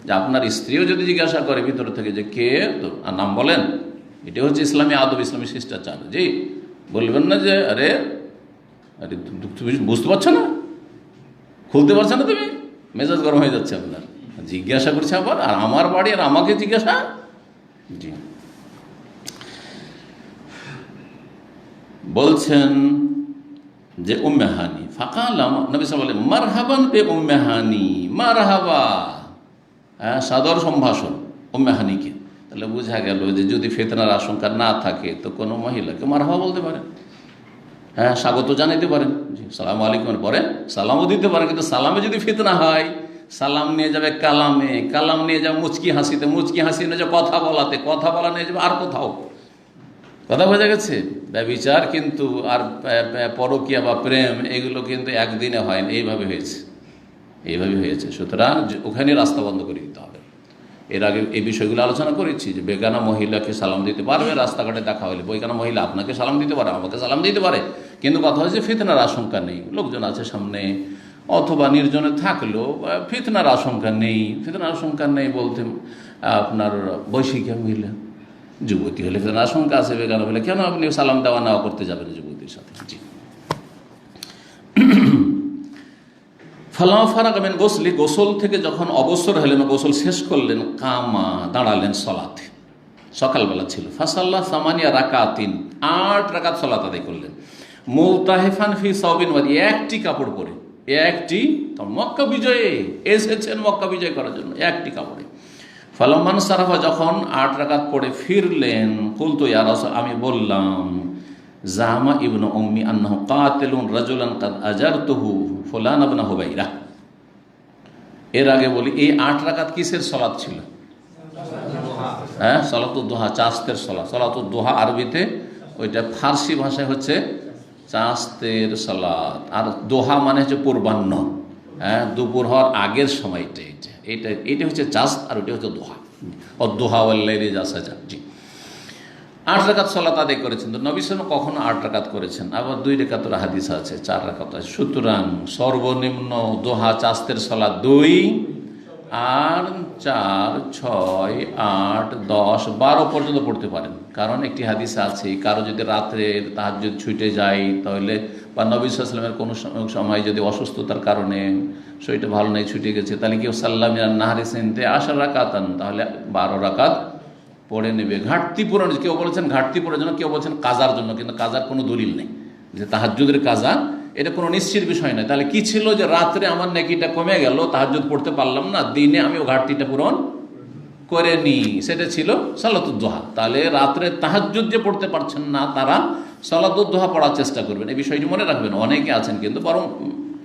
যে আপনার স্ত্রীও যদি জিজ্ঞাসা করে ভিতর থেকে যে কে, তো আর নাম বলেন। এটা হচ্ছে ইসলামী আদব, ইসলামী শিষ্টাচার। জি, বলবেন না যে আরে আরে তুমি বুঝতে পারছো না, খুলতে পারছো না, তুমি মেজাজ গরম হয়ে যাচ্ছে আপনার, জিজ্ঞাসা করছে আবার, আর আমার বাড়ি আর আমাকে জিজ্ঞাসা। জি, বলছেন যে উম্মে হানি ফাকালাম, নবী সাল্লাল্লাহু আলাইহি ওয়াসাল্লাম মারহাবান বে উম্মে হানি, মারহাবা, সাদর সম্ভাষণ উম্মে হানিকে। তাহলে বোঝা গেল যে যদি ফিতনার আশঙ্কা না থাকে তো কোনো মহিলাকে মারহাবা বলতে পারেন, হ্যাঁ স্বাগত জানাইতে পারেন, জি সালাম আলাইকুমের পরে সালামও দিতে পারেন। কিন্তু সালামে যদি ফিতনা হয়, সালাম নিয়ে যাবে কালামে, কালাম নিয়ে যাবে মুচকি হাসিতে, মুচকি হাসি নিয়ে যাবে কথা বলাতে, কথা বলা নিয়ে যাবে আর কোথাও। কথা বোঝা গেছে? ব্যভিচার কিন্তু আর পরকীয়া বা প্রেম এগুলো কিন্তু একদিনে হয় না, এইভাবে হয়েছে। সুতরাং ওখানে রাস্তা বন্ধ করে দিতে হবে। এর আগে এই বিষয়গুলো আলোচনা করেছি যে বেগানা মহিলাকে সালাম দিতে পারবে, রাস্তাঘাটে দেখা হলে বেগানা মহিলা আপনাকে সালাম দিতে পারে, আমাকে সালাম দিতে পারে, কিন্তু কথা হচ্ছে ফিতনার আশঙ্কা নেই, লোকজন আছে সামনে, অথবা নির্জনে থাকলেও ফিতনার আশঙ্কা নেই বলতে আপনার বৈশিকা মহিলা, যুবতী হলে ফিতনার আশঙ্কা আছে, বেগানা হলে কেন আপনি সালাম দেওয়া নেওয়া করতে যাবেন যুবতীর সাথে। জি, ফালামা ফারাগা মিন গোসলি, গোসল থেকে যখন অবসর হলেন, গোসল শেষ করলেন, কামা দাঁড়ালেন সলাতে, সকালবেলা ছিল, ফাসাল্লাহ সামানিয়া রাকাতিন, 8 রাকাত সলাত আদায় করলেন, মুলতাহিফান ফি সাওবিন ওয়াদি, একটি কাপড় পরে, মক্কা বিজয়ে এসেছেন, মক্কা বিজয় করার জন্য একটি কাপড়ে। ফালাম্মান সারাফা, যখন 8 রাকাত পড়ে ফিরলেন, কুলতু ইয়া রাসূল, আমি বললাম, জামা ইবনু উম্মি আন্নাহু কাতিলুন রাজুলান কাদ আজারতুহু ফুলান ইবনে হুবাইরা। এর আগে বলি এই 8 রাকাত কিসের সালাত ছিল? হ্যাঁ, সালাতুদ দুহা, চাস্তের সালাত। সালাতুদ দুহা আরবিতে, ওইটা ফার্সি ভাষায় হচ্ছে চাস্তের সালাত। আর দোহা মানে হচ্ছে পূর্বাহ্ন, হ্যাঁ দুপুর হওয়ার আগের সময়টা, এটা হচ্ছে চাস্ত, আর ওইটা হচ্ছে দোহা। ও দোহা ওয়াল্লাইলি ইযা সাজা। জি, 8 রাকাত সালাত আদায় করেছেন। তো নবী সাল্লাল্লাহু আলাইহি ওয়াসাল্লাম কখনো 8 রাকাত করেছেন, আবার 2 রাকাতের হাদিস আছে, 4 রাকাত আছে। সুতরাং সর্বনিম্ন দোহা চাস্তের সালাত 2, আর 4, 6, 8, 10, 12 পর্যন্ত পড়তে পারেন। কারণ একটি হাদিস আছে, কারো যদি রাত্রে তাহাজ্জুদ ছুটে যায় তাহলে, বা নবী সাল্লাল্লাহু আলাইহি ওয়াসাল্লামের কোনো সময় যদি অসুস্থতার কারণে শরীরটা ভালো নেই, ছুটে গেছে, তাহলে কেউ সাল্লামিয়া নাহারি সিনতে 10 রাকাতান, তাহলে 12 রাকাত পড়ে নেবে। ঘাটতি পূরণ, কেউ বলেছেন ঘাটতি পূরণের জন্য, কেউ বলছেন কাজার জন্য, কিন্তু কাজার কোনো দলিল নেই যে তাহাজ্জুদের কাজা, এটা কোনো নিশ্চিত বিষয় নয়। তাহলে কি ছিল যে রাত্রে আমার নেকিটা কমে গেল, তাহাজ্জুদ পড়তে পারলাম না, দিনে আমি ও ঘাটতিটা পূরণ করে নি, সেটা ছিল সালাতুদ দুহা। তাহলে রাত্রে তাহাজ্জুদ যে পড়তে পারছেন না, তারা সালাতুদ দুহা পড়ার চেষ্টা করবেন। এই বিষয়টি মনে রাখবেন, অনেকে আছেন কিন্তু, বরং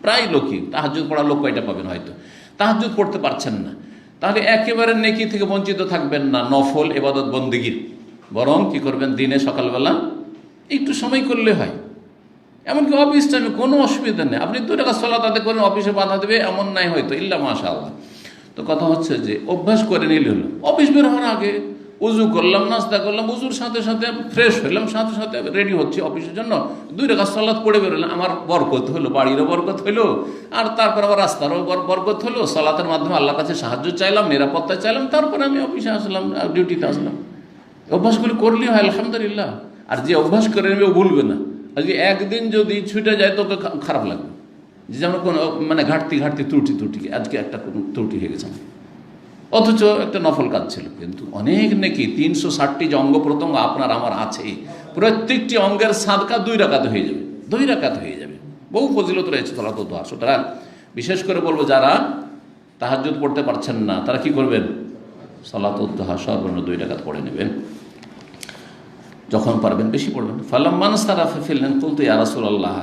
প্রায় লোকই, তাহাজ্জুদ পড়ার লোক কয়টা পাবেন, হয়তো তাহাজ্জুদ পড়তে পারছেন না, তাহলে একেবারে নেকি থেকে বঞ্চিত থাকবেন না, নফল ইবাদত বন্দেগীর, বরং কি করবেন, দিনে সকালবেলা একটু সময় করলে হয়। এমনকি অফিস টাইমে কোনো অসুবিধা নেই, আপনি 2 রাকাত সালাত আদায় করেন, অফিসে বাধা দেবে এমন নাই হয়তো, ইল্লা মাশাআল্লাহ। তো কথা হচ্ছে যে অভ্যাস করে নিলে হলো, অফিস বের হওয়ার আগে উজু করলাম, নাস্তা করলাম, উজুর সাথে সাথে ফ্রেশ হইলাম, সাথে সাথে রেডি হচ্ছি অফিসের জন্য, 2 রাকাত সালাত পড়ে বেরোলাম, আমার বরকত হলো, বাড়িরও বরকত হইলো, আর তারপর আবার রাস্তারও বরকত হলো, সালাতের মাধ্যমে আল্লাহর কাছে সাহায্য চাইলাম, নিরাপত্তা চাইলাম, তারপরে আমি অফিসে আসলাম, ডিউটিতে আসলাম। অভ্যাসগুলি করলেই হয়, আলহামদুলিল্লাহ। আর যে অভ্যাস করে নেবে ও ভুলবে না। আজকে একদিন যদি ছুটে যায় তোকে খারাপ লাগবে, যে যেমন কোনো মানে ঘাটতি ত্রুটি, আজকে একটা ত্রুটি হয়ে গেছে, অথচ একটা নফল কাজ ছিল, কিন্তু অনেক নাকি 360টি যে অঙ্গ প্রত্যঙ্গ আপনার আমার আছে, প্রত্যেকটি অঙ্গের সাদকা 2 রাকাত হয়ে যাবে, 2 রাকাত হয়ে যাবে। বহু ফজিলত রয়েছে সালাতুদ দুহা। সুতরাং বিশেষ করে বলবো, যারা তাহাজ্জুদ পড়তে পারছেন না, তারা কি করবেন, সালাতুদ দুহা সর্বনিম্ন 2 রাকাত পড়ে নেবেন, যখন পারবেন বেশি পড়বেন। ফালাম্মান সারাফা ফিরলেন, কুলতু ইয়া রাসূলুল্লাহ,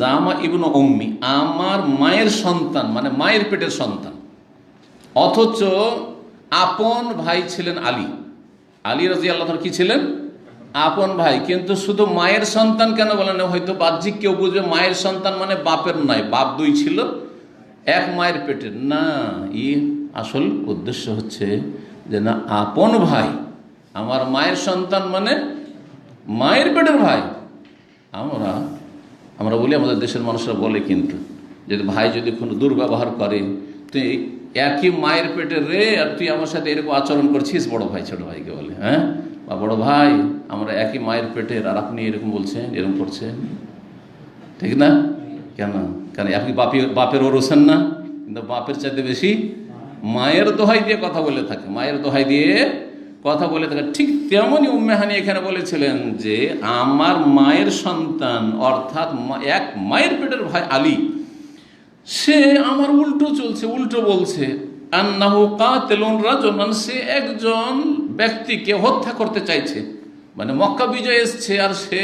জামা ইবনু উম্মি, আমার মায়ের সন্তান, মানে মায়ের পেটের সন্তান, অথচ আপন ভাই ছিলেন আলী রাদিয়াল্লাহু আনহু, কি ছিলেন, আপন ভাই। কিন্তু শুধু মায়ের সন্তান কেন বলেন, হয়তো বাহ্যিক কেউ বুঝবে মায়ের সন্তান মানে বাপের নয়, বাপ 2 ছিল, এক মায়ের পেটের না। আসল উদ্দেশ্য হচ্ছে যে না, আপন ভাই, আমার মায়ের সন্তান মানে মায়ের পেটের ভাই। আমরা বলি, আমাদের দেশের মানুষরা বলে, কিন্তু যদি ভাই যদি কোনো দুর্ব্যবহার করে, তুই একই মায়ের পেটের রে, আর তুই আমার সাথে এরকম আচরণ করছিস, বড় ভাই ছোট ভাইকে বলে, হ্যাঁ, বা বড় ভাই, আমরা একই মায়ের পেটের, আর আপনি এরকম বলছেন, এরকম করছেন, ঠিক না? কেন? কারণ আপনি বাপের ওরসেন না, কিন্তু বাপের চাইতে বেশি মায়ের দোহাই দিয়ে কথা বলে থাকে, মায়ের দোহাই দিয়ে কথা বলে থাকে। ঠিক তেমনই উম্মে হানি এখানে বলেছিলেন যে আমার মায়ের সন্তান, অর্থাৎ এক মায়ের পেটের ভাই আলী, সে আমার উল্টো চলছে, উল্টো বলছে, আন্নাহু কাতিলুন রাজুলান, সে একজন ব্যক্তিকে হত্যা করতে চাইছে। মানে মক্কা বিজয় এসছে আর সে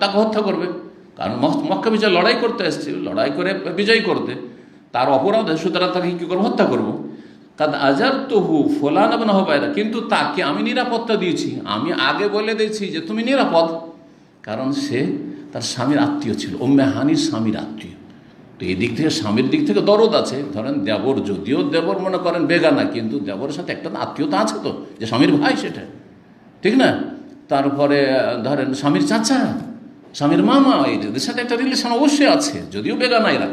তাকে হত্যা করবে, কারণ মক্কা বিজয় লড়াই করতে এসছে, লড়াই করে বিজয় করতে, তার অপরাধ, সুতরাং তাকে কি করবো? হত্যা করবো। কাদ আজারতুহু ফুলান ইবনে হুবায়রা, কিন্তু তাকে আমি নিরাপত্তা দিয়েছি, আমি আগে বলে দিয়েছি যে তুমি নিরাপদ, কারণ সে তার স্বামীর আত্মীয় ছিল, উম্মে হানির স্বামীর আত্মীয়। তো এই দিক থেকে স্বামীর দিক থেকে দরদ আছে। ধরেন দেবর, যদিও দেবর মনে করেন বেগানা, কিন্তু দেবরের সাথে একটা আত্মীয়তা আছে তো, যে স্বামীর ভাই, সেটা ঠিক না? তারপরে ধরেন স্বামীর চাচা, স্বামীর মামা, এদের সাথে একটা রিলেশন অবশ্যই আছে, যদিও বেগানা এরা।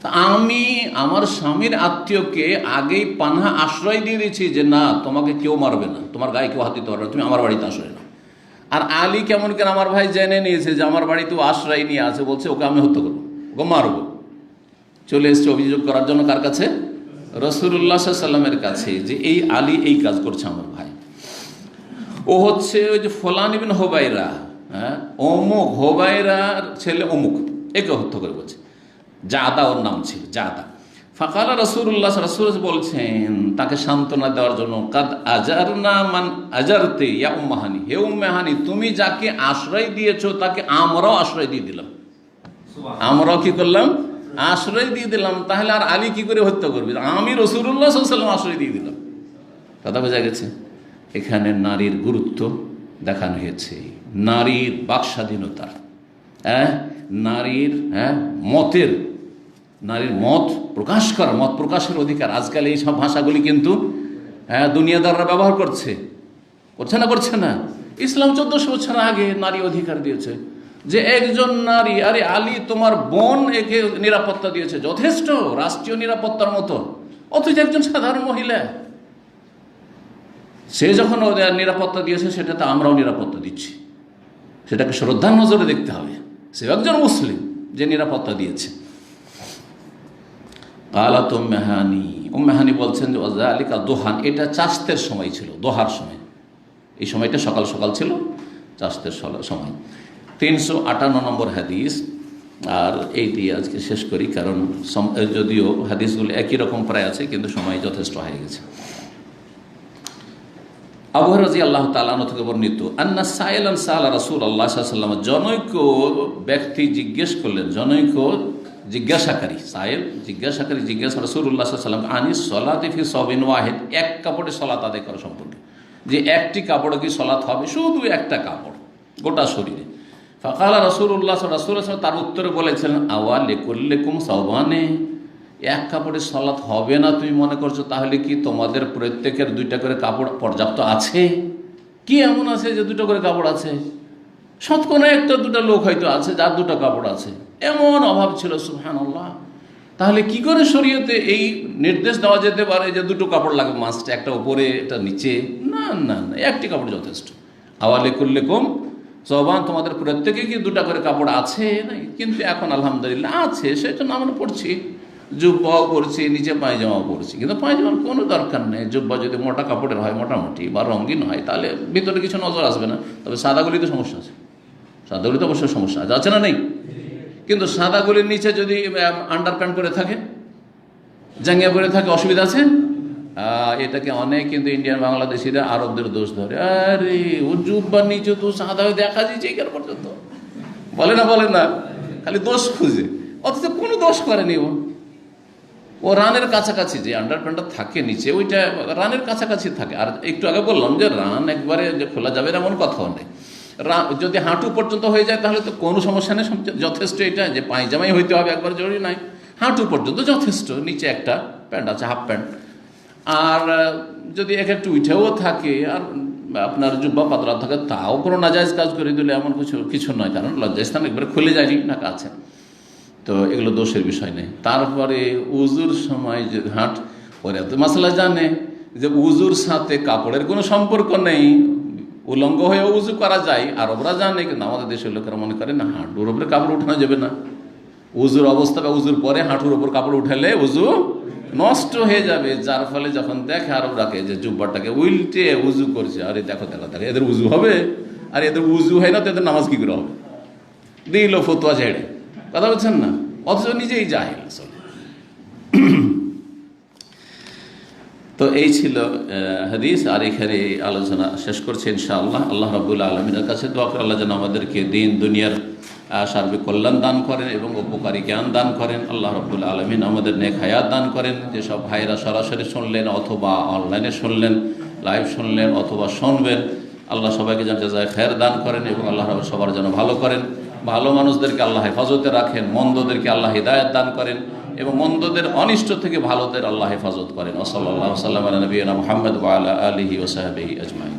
তা আমি আমার স্বামীর আত্মীয়কে আগেই পানাহা আশ্রয় দিয়ে দিয়েছি যে না, তোমাকে কেউ মারবে না, তোমার গায়ে কেউ হাত দিতে পারবে না, তুমি আমার বাড়িতে আশ্রয় নাও। আর আলী কেমন কেন আমার ভাই জেনে নিয়েছে যে আমার বাড়িতে আশ্রয় নিয়ে আছে, বলছে ওকে আমি হত্যা করবো, ওকে মারবো। চলে এসছে অভিযোগ করার জন্য কার কাছে? রাসূলুল্লাহ সাল্লাল্লাহু আলাইহি ওয়াসাল্লামের কাছে, যে এই আলী এই কাজ করছে আমার ভাই। ও হচ্ছে ওই যে ফুলান ইবনে হুবায়রা, হ্যাঁ, অমুক হুবায়রার ছেলে অমুক, একে হত্যা করে বলছে। জাদা ওর নাম ছিল, জাদা। ফাকালা রাসূলুল্লাহ, রাসূল বলছেন তাকে সান্ত্বনা দেওয়ার জন্য, কাদ আজারনা মান আজারতে ইয়া উম্মে হানি, হে উম্মে হানি, তুমি যাকে আশ্রয় দিয়েছো তাকে আমরাও আশ্রয় দিয়ে দিলাম। আমরাও কি করলাম? আশ্রয় দিয়ে দিলাম। তাহলে আর আলী কি করে হত্যা করবে? আমি রাসূলুল্লাহ সাল্লাল্লাহু আলাইহি ওয়াসাল্লাম আশ্রয় দিয়ে দিলাম। কথা বোঝা গেছে? এখানে নারীর গুরুত্ব দেখানো হয়েছে, নারীর বাক স্বাধীনতা, নারীর মতের, নারীর মত প্রকাশ করার, মত প্রকাশের অধিকার। আজকাল এই সব ভাষাগুলি কিন্তু দুনিয়াদাররা ব্যবহার করছে না? করছে না? ইসলাম 1400 বছর আগে নারী অধিকার দিয়েছে, যে একজন নারী, আরে আলী তোমার বোন, একে নিরাপত্তা দিয়েছে, যথেষ্ট, রাষ্ট্রীয় নিরাপত্তার মতো। অথচ একজন সাধারণ মহিলা, সে যখন ওদের নিরাপত্তা দিয়েছে, সেটাতে আমরাও নিরাপত্তা দিচ্ছি, সেটাকে শ্রদ্ধার নজরে দেখতে হবে। সে একজন মুসলিম যে নিরাপত্তা দিয়েছে। কালাত উম্মে হানি, উম্মে হানি বলছেন যে ওয়াযালিকা দোহান, এটা চাষতের সময় ছিল, দোহার সময়, এই সময়টা সকাল সকাল ছিল, চাষতের সময়। 358 নম্বর হাদিস। আর এইটি আজকে শেষ করি, কারণ যদিও হাদিসগুলো একই রকম প্রায় আছে, কিন্তু সময় যথেষ্ট হয়ে গেছে। আবু হুরায়রা রাদিয়াল্লাহু তাআলা আনহু থেকে বর্ণিত, আন্না সাইলান সাআলা রাসূলুল্লাহ সাল্লাল্লাহু আলাইহি ওয়াসাল্লাম, জনৈক ব্যক্তি জিজ্ঞেস করলেন, জনৈক জিজ্ঞাসাকারী, সাইল জিজ্ঞাসাকারী জিজ্ঞাসা রাসূলুল্লাহ সাল্লাল্লাহু আলাইহি ওয়াসাল্লাম আনিস সালাতি ফি সাবিন ওয়াহিদ, এক কাপড়ে সালাত আদায় করা সম্পর্কে, যে একটি কাপড়ে কি সালাত হবে? শুধু একটা কাপড় গোটা শরীরে। ফাকালা রাসূলুল্লাহ সাল্লাল্লাহু আলাইহি ওয়াসাল্লাম, তার উত্তরে বলেছিলেন, আওয়া লিকুল্লিকুম সাওবানে, এক কাপড়ে সালাত হবে না তুমি মনে করছো? তাহলে কি তোমাদের প্রত্যেকের 2টা করে কাপড় পর্যাপ্ত আছে? কি এমন আছে যে 2টা করে কাপড় আছে? শতকরা 1-2টা লোক হয়তো আছে যার 2টা কাপড় আছে, এমন অভাব ছিল, সুবহানাল্লাহ। তাহলে কি করে শরীয়তে এই নির্দেশ দেওয়া যেতে পারে যে 2টো কাপড় লাগবে মাস্ট, একটা উপরে একটা নিচে? না না না, একটি কাপড় যথেষ্ট। আওয়া লিকুল্লিকুম সাওবান, তোমাদের প্রত্যেকে কি 2টা করে কাপড় আছে? নাই, কিন্তু এখন আলহামদুলিল্লাহ আছে, সেজন্য আমরা পড়ছি, জুব্বাও পরছি, নিচে পায়জামাও পরছি। কিন্তু পায়জামার কোনো দরকার নেই, জুব্বা যদি মোটা কাপড়ের হয়, মোটামুটি বা রঙিন হয়, তাহলে ভিতরে কিছু নজর আসবে না। তবে সাদাগুলিতে সমস্যা আছে, সাদাগুলিতে অবশ্যই সমস্যা আছে না? নেই? কিন্তু সাদাগুলির নিচে যদি আন্ডার প্যান্ট করে থাকে, জাঙ্গিয়া পরে থাকে, অসুবিধা আছে? এটাকে অনেক কিন্তু ইন্ডিয়ান বাংলাদেশিরা আরবদের দোষ ধরে, আরে ও জুব্বার নিচে তো সাদা হয়ে দেখা যাচ্ছে এখানে পর্যন্ত, বলে না, খালি দোষ খুঁজে, অথচ কোনো দোষ করেনি। ও রানের কাছাকাছি যে আন্ডার প্যান্টটা থাকে নিচে, ওইটা রানের কাছাকাছি থাকে। আর একটু আগে বললাম যে রান একবারে যে খোলা যাবে এমন কথাও নেই। যদি হাঁটু পর্যন্ত হয়ে যায় তাহলে তো কোনো সমস্যা নেই, যথেষ্ট। এটা যে পায়জামাই হইতে হবে একবার জরুরি নাই, হাঁটু পর্যন্ত যথেষ্ট। নিচে একটা প্যান্ট আছে, হাফ প্যান্ট। আর যদি একটু উঠেও থাকে আর আপনার জুব্বা পাতলা থাকে, তাও কোনো নাজায়েজ কাজ করে দিলে এমন কিছু নয়, কারণ লজ্জাস্থান একবারে খুলে যায়নি না কাছে, তো এগুলো দোষের বিষয় নেই। তারপরে উজুর সময় যে হাঁট ওরা তো মাসালা জানে যে উজুর সাথে কাপড়ের কোনো সম্পর্ক নেই, উলঙ্গ হয়ে উজু করা যায়, আরবরা জানে, কিন্তু আমাদের দেশের লোকেরা মনে করে না হাঁটুর উপরে কাপড় উঠানো যাবে না, উজুর অবস্থা বা উজুর পরে হাঁটুর উপর কাপড় উঠালে উজু নষ্ট হয়ে যাবে। যার ফলে যখন দেখে আরবরাকে যে জুব্বাটাকে উল্টে উজু করছে, আরে দেখো দেখো দেখো এদের উজু হবে, আর এদের উজু হয় না তো এদের নামাজ কি করে হবে, দিল ফতুয়া ঝেড়ে, কথা বলছেন না, অথচ নিজেই জাহেল আসলে। তো এই ছিল হাদিস। আর এখানে আলোচনা শেষ করছে ইনশাআল্লাহ। আল্লাহ রাব্বুল আলামিনের কাছে দোয়া করে আল্লাহ যেন আমাদেরকে দিন দুনিয়ার সার্বিক কল্যাণ দান করেন এবং উপকারী জ্ঞান দান করেন। আল্লাহ রাব্বুল আলামিন আমাদের নেক হায়াত দান করেন। যেসব ভাইরা সরাসরি শুনলেন অথবা অনলাইনে শুনলেন, লাইভ শুনলেন অথবা শুনবেন, আল্লাহ সবাইকে যেন জাযায়ে খায়ের দান করেন এবং আল্লাহ রাব্বুল সবার যেন ভালো করেন। ভালো মানুষদেরকে আল্লাহ হেফাজতে রাখেন, মন্দদেরকে আল্লাহ হিদায়াত দান করেন এবং মন্দদের অনিষ্ট থেকে ভালোদের আল্লাহ হেফাজত করেন। ওয়া সাল্লাল্লাহু সাল্লাম আলা নবিয়িনা মুহাম্মদ ওয়া আলা আলিহি ওয়া সাহবিহি আজমাইন।